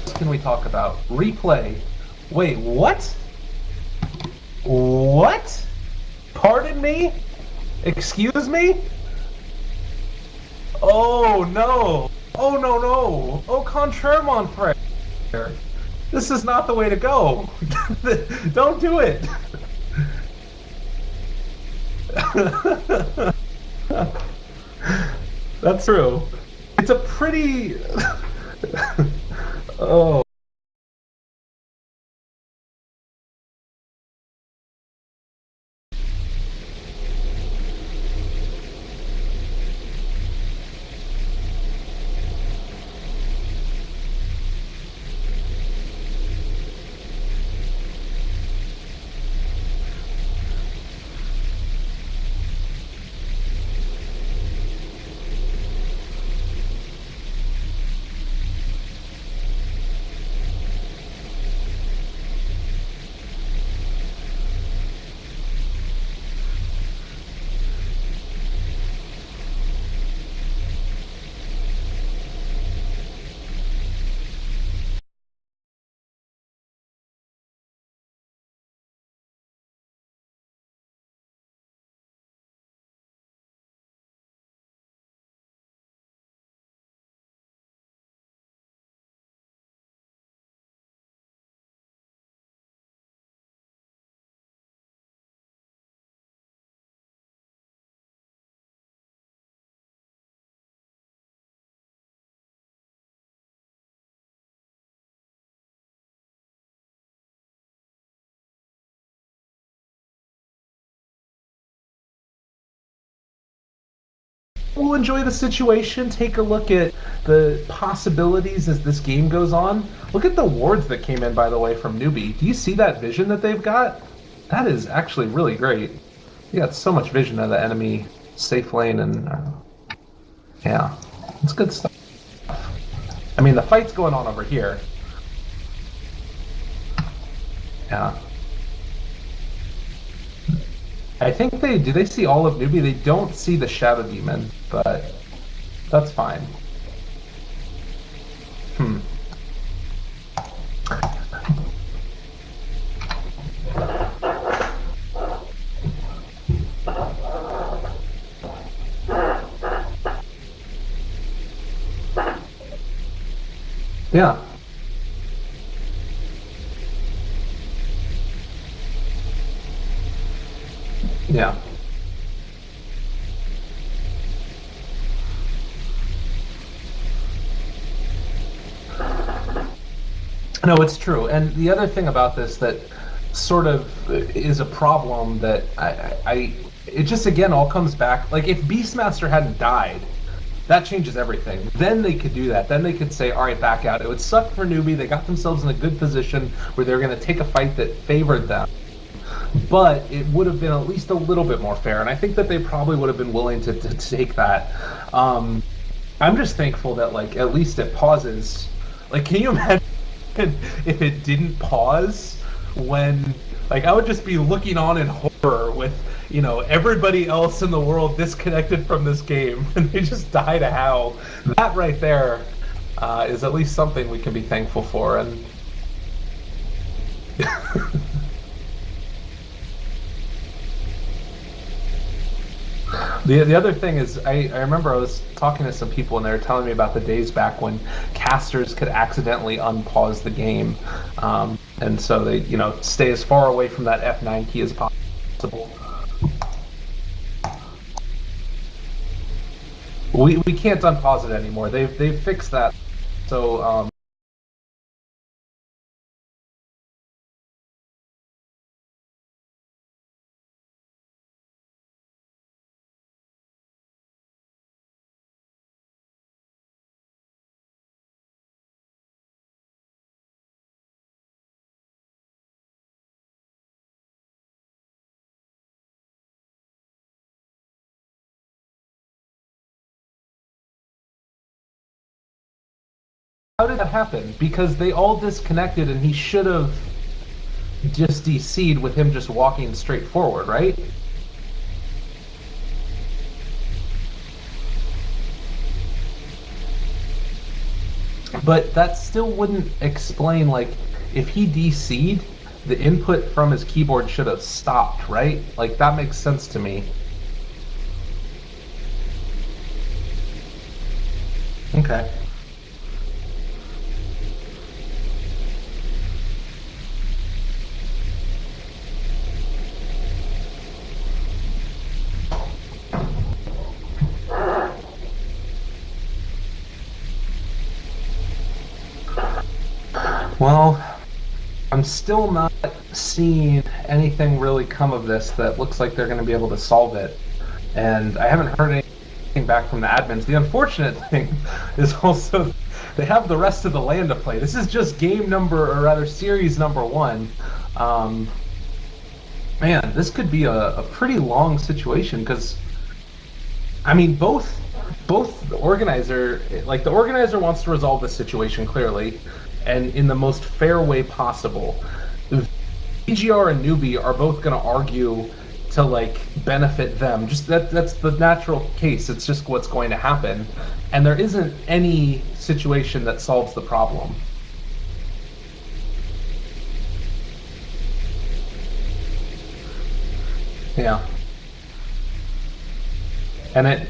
What can we talk about? Replay. Wait, what? What? Pardon me? Excuse me? Oh no! Oh no no! Au contraire, mon frère! This is not the way to go! Don't do it! That's true. It's a pretty... Oh. We'll enjoy the situation, take a look at the possibilities as this game goes on. Look at the wards that came in, by the way, from Newbee. Do you see that vision that they've got? That is actually really great. You got so much vision of the enemy safe lane, and yeah, it's good stuff. I mean, the fight's going on over here. Yeah. I think do they see all of Newbee? They don't see the Shadow Demon, but that's fine. Yeah. Yeah. No, it's true. And the other thing about this that sort of is a problem that it just again all comes back, like if Beastmaster hadn't died, that changes everything. Then they could do that. Then they could say, all right, back out. It would suck for Newbee. They got themselves in a good position where they're going to take a fight that favored them. But it would have been at least a little bit more fair, and I think that they probably would have been willing to take that. I'm just thankful that, like, at least it pauses. Like, can you imagine if it didn't pause when, like, I would just be looking on in horror with, you know, everybody else in the world disconnected from this game, and they just die to hell. That right there is at least something we can be thankful for, and... The other thing is, I remember I was talking to some people and they were telling me about the days back when casters could accidentally unpause the game, and so they stay as far away from that F9 key as possible. We can't unpause it anymore. They've fixed that. So how did that happen? Because they all disconnected and he should have just DC'd with him just walking straight forward, right? But that still wouldn't explain, like, if he DC'd, the input from his keyboard should have stopped, right? Like, that makes sense to me. Okay. Well, I'm still not seeing anything really come of this that looks like they're going to be able to solve it. And I haven't heard anything back from the admins. The unfortunate thing is also they have the rest of the LAN to play. This is just game number, or rather series number 1. Man, this could be a pretty long situation because, I mean, both the organizer wants to resolve this situation clearly and in the most fair way possible. VGR and Newbee are both going to argue to like benefit them. Just that's the natural case. It's just what's going to happen, and there isn't any situation that solves the problem. Yeah, and it.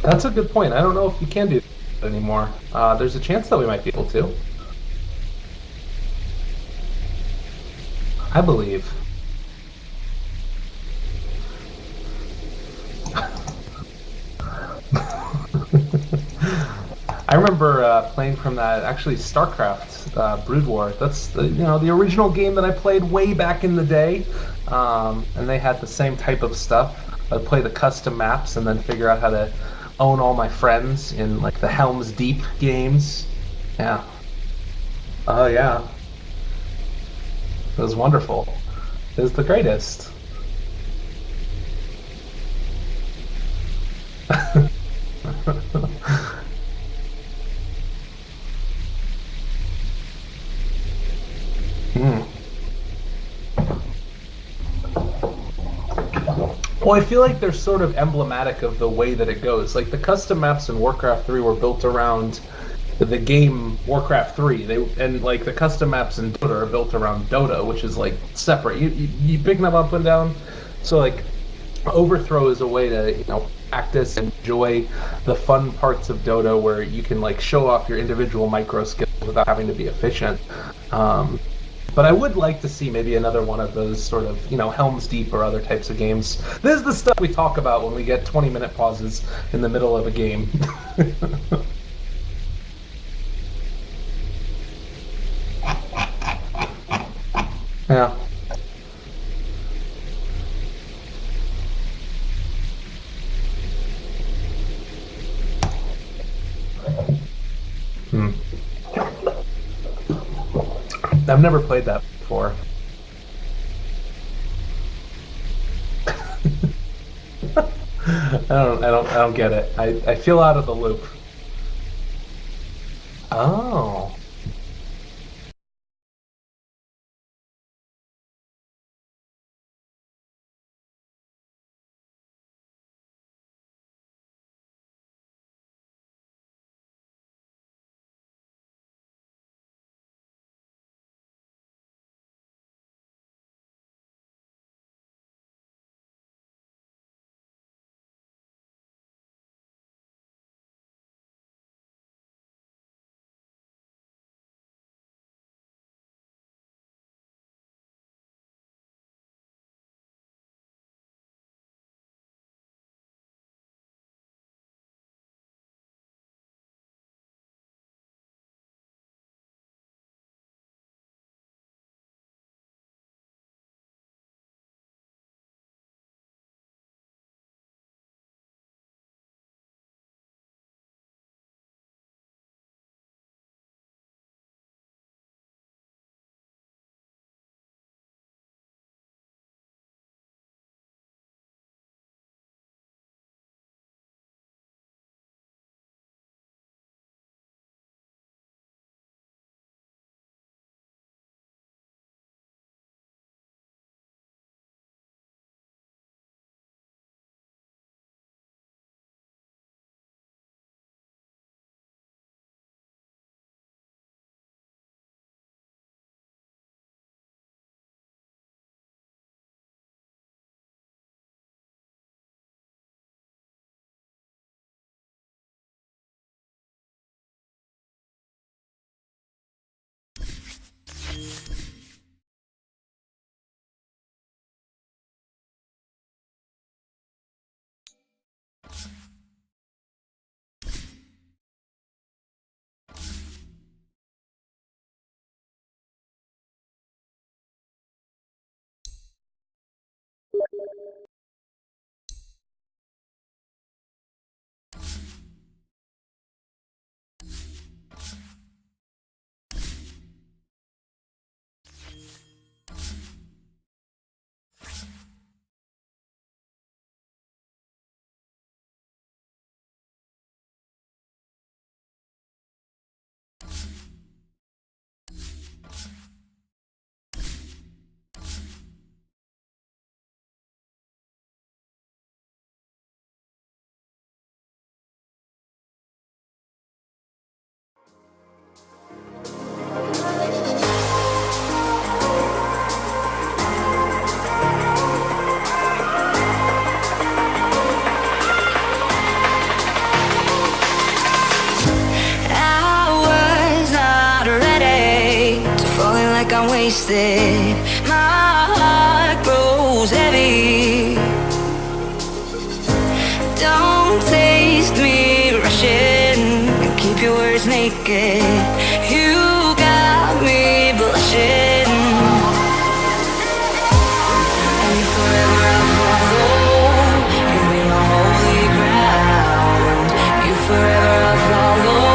That's a good point. I don't know if you can do that anymore. There's a chance that we might be able to. I believe. I remember playing from that, actually, StarCraft Brood War. That's the original game that I played way back in the day, and they had the same type of stuff. I'd play the custom maps and then figure out how to own all my friends in like the Helm's Deep games. Yeah. Oh yeah. It was wonderful. It was the greatest. Well, I feel like they're sort of emblematic of the way that it goes. Like the custom maps in Warcraft 3 were built around the game Warcraft 3. And like the custom maps in Dota are built around Dota, which is like separate. You pick them up and down. So like Overthrow is a way to practice and enjoy the fun parts of Dota where you can like show off your individual micro skills without having to be efficient. But I would like to see maybe another one of those sort of, Helm's Deep or other types of games. This is the stuff we talk about when we get 20-minute pauses in the middle of a game. Yeah. I've never played that before. I don't get it. I feel out of the loop. Oh. I'm wasted. My heart grows heavy. Don't taste me rushing. Keep your words naked. You got me blushing. And if forever I follow, you'll be my holy ground. You forever I follow.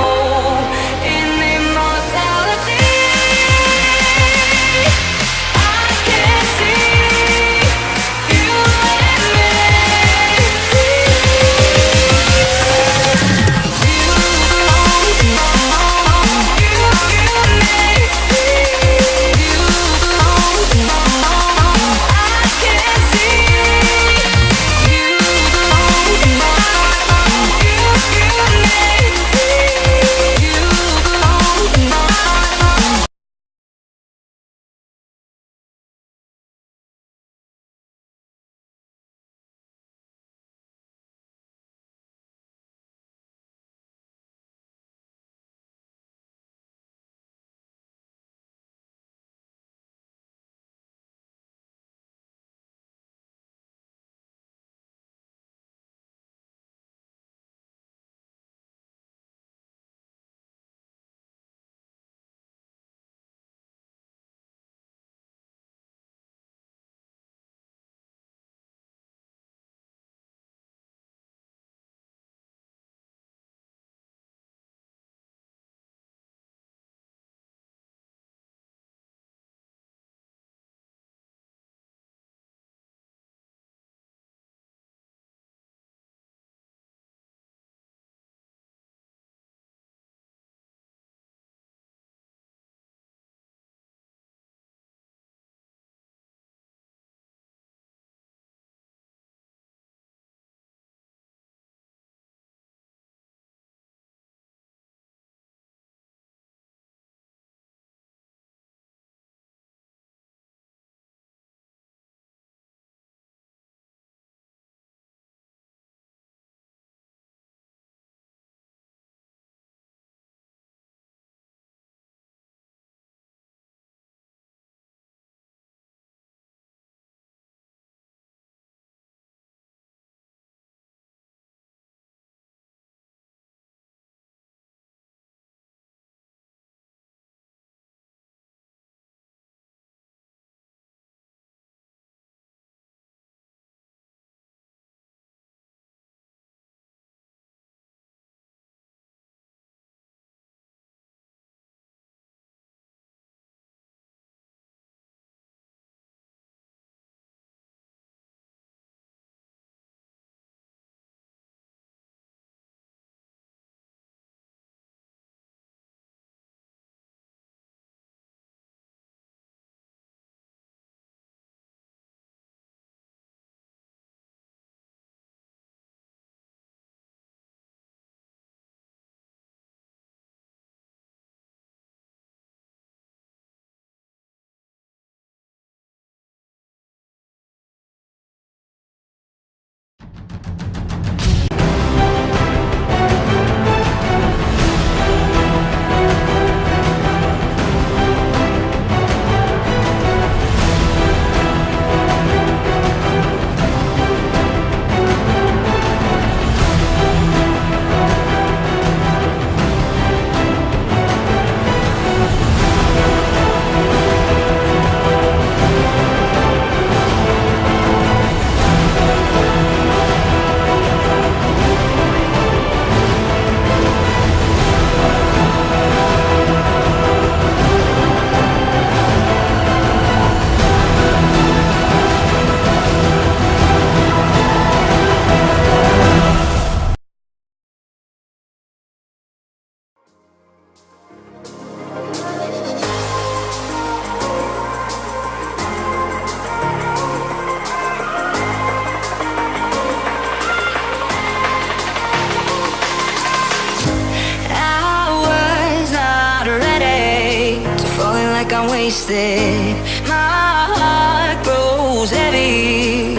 I'm wasted. My heart grows heavy.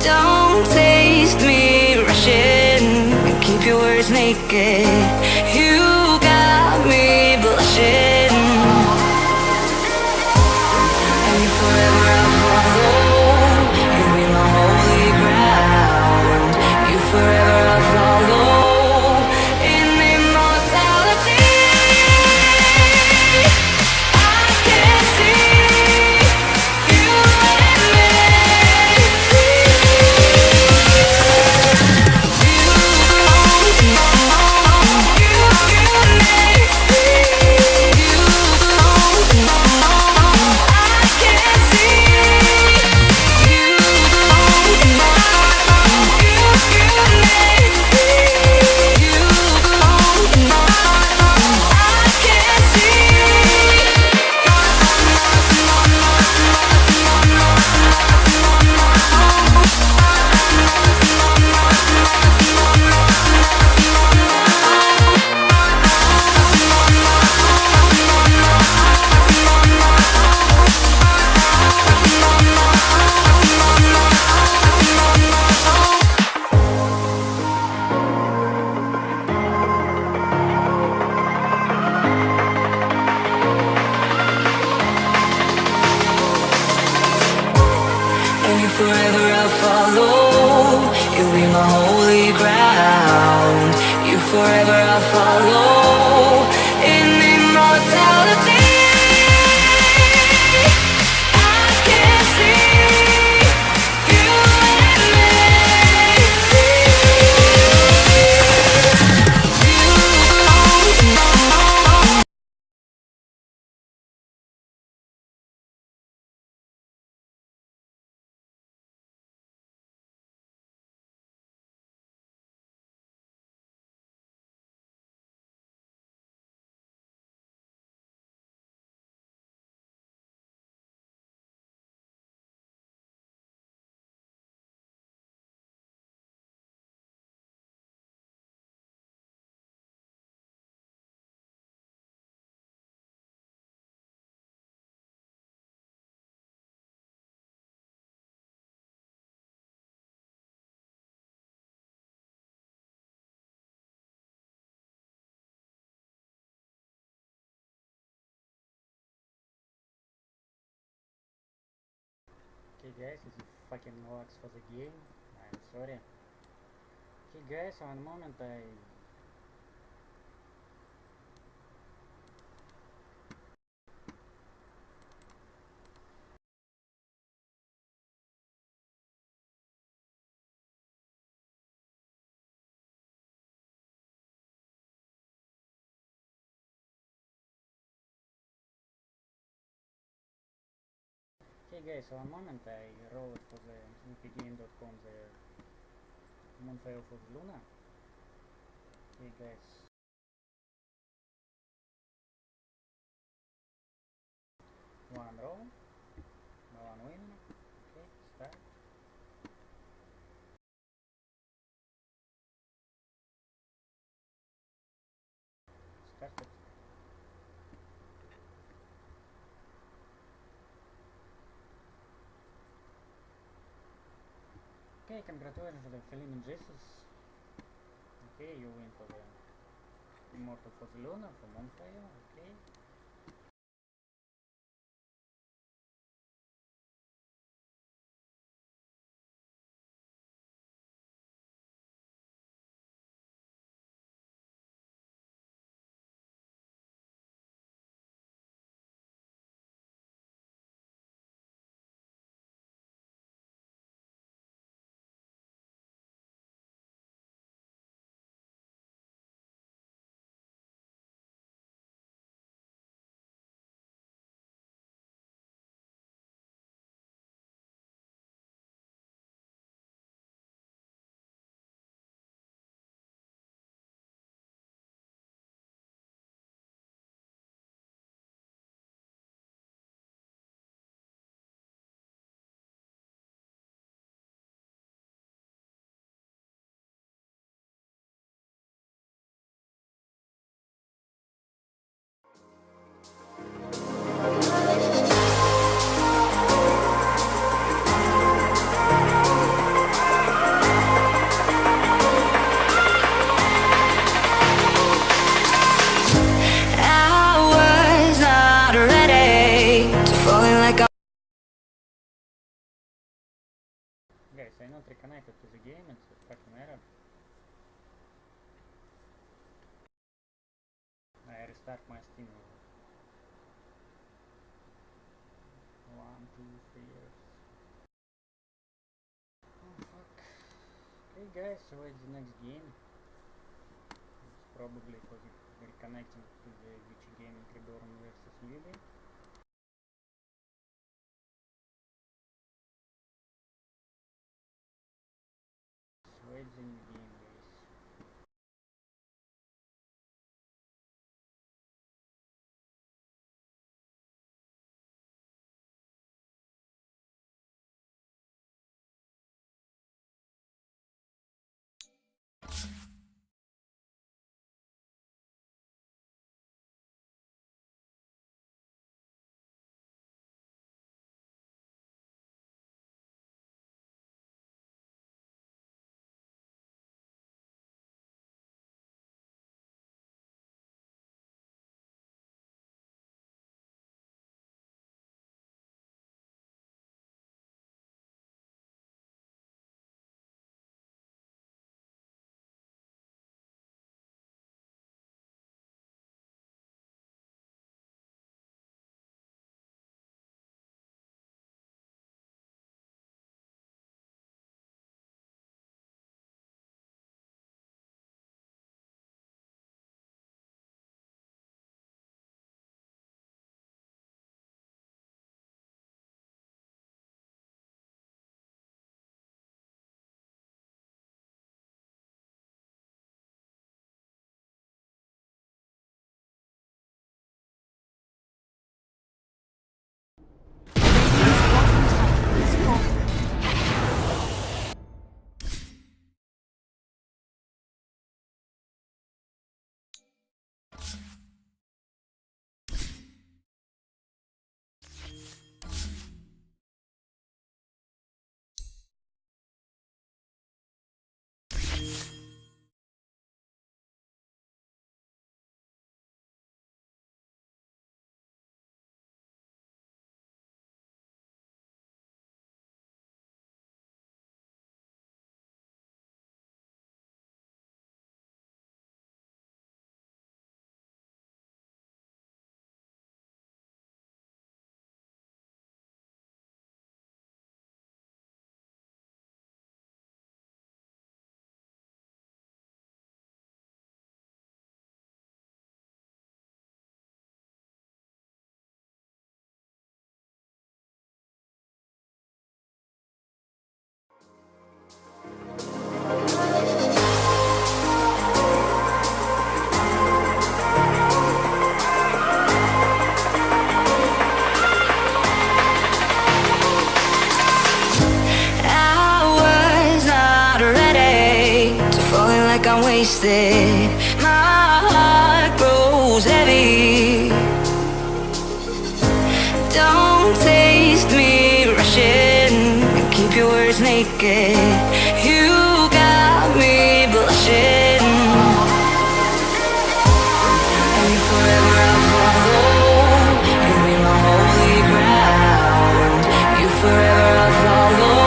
Don't taste me rushing. Keep your words naked. You got me blushing. And if forever I follow, you'll be my holy ground. You forever I follow in immortality. I can see you and me. You belong to me. You and me. You belong to me. I can see you belong to me. You and me. You belong to me. I can see. And you forever I follow. You'll be my holy ground. You forever I follow in immortality. I can see you and me. You belong to me. Okay guys, if you fucking lags for the game, I'm sorry. Okay guys, one moment I wrote for the newbee.com the common file for the Luna. Okay guys, one row, one win. Okay, start. Started. Okay, congratulations for the Feline Jesus. Okay, you win for the Immortal for the Luna for Monfire. Okay. Guys, I not reconnected to the game, it's a fucking error. I restart my Steam. 1, 2, 3 years. Oh fuck. Okay guys, so it's the next game. It's probably for the reconnecting to the vg.reborn versus Newbee. So it's the new game guys. I'm wasted. My heart grows heavy. Don't taste me rushing. Keep your words naked. You got me blushing. And if forever I follow, you be my holy ground. You forever I follow.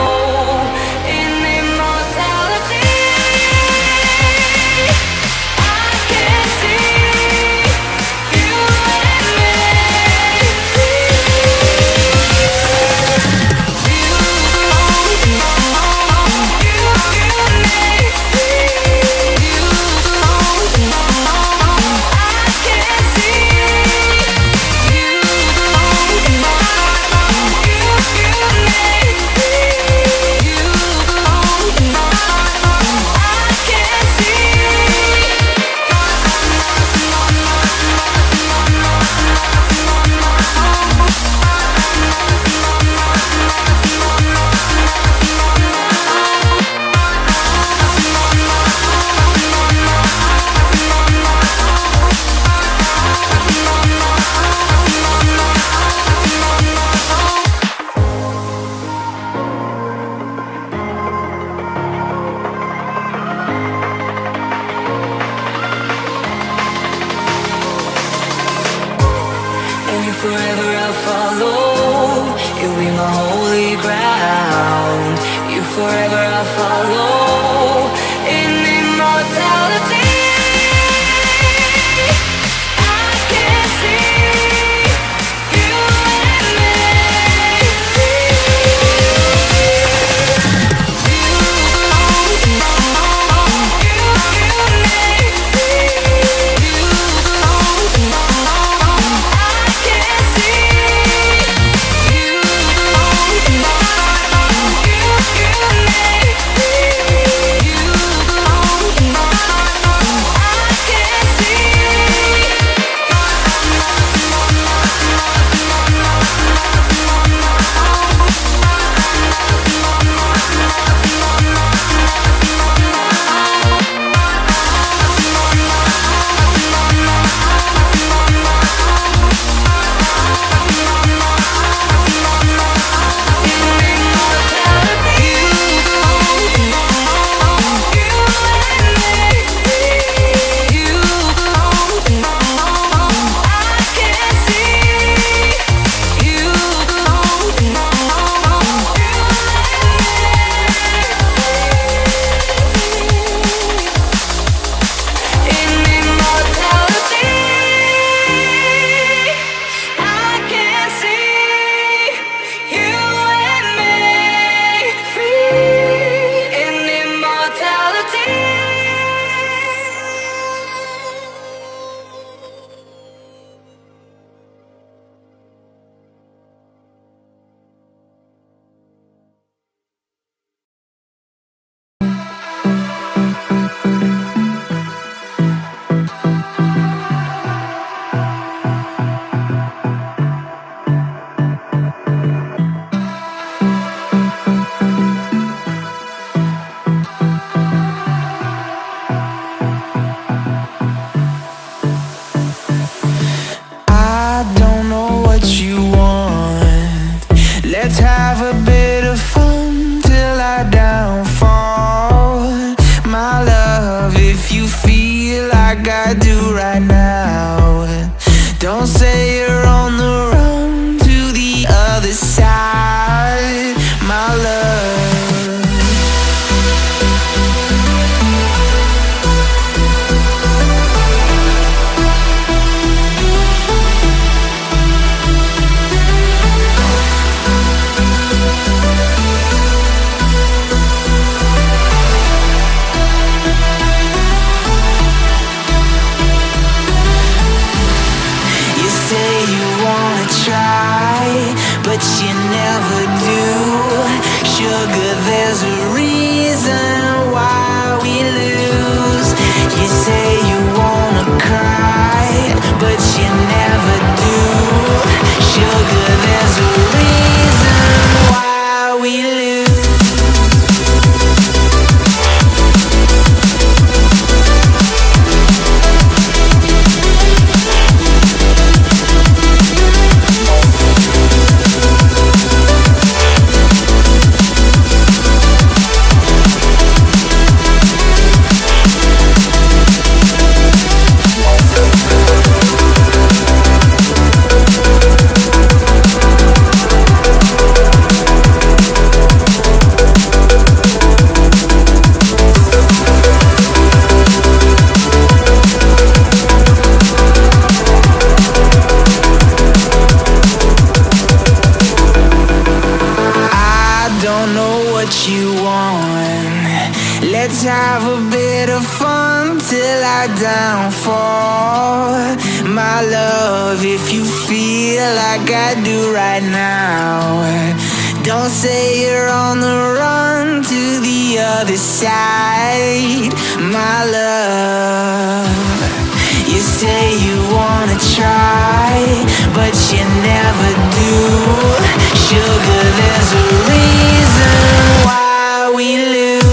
forever I'll follow in immortality. I can see you and me. I don't know what you want. Let's have a bit of fun till I downfall. My love, if you feel like I do right now, don't say you're on the run to the other side. My love, you say you wanna try, but you never do. Sugar, there's a reason why we lose. You say you wanna cry, but you never do. Sugar, there's a reason why we lose. You want. Let's have a bit of fun till I downfall. My love, if you feel like I do right now, don't say you're on the run to the other side. My love, you say you wanna try, but you never do. Sugar, there's a reason why we lose.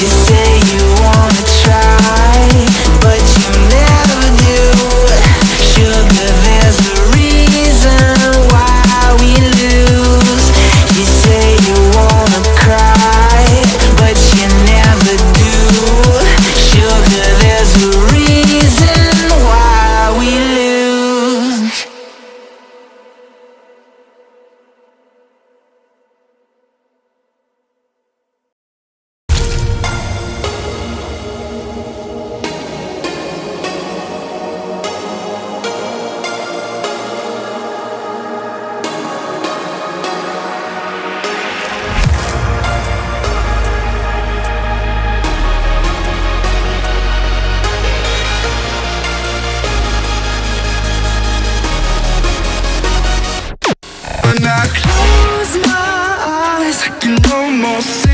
You say you wanna try, but you never do. no more sleep.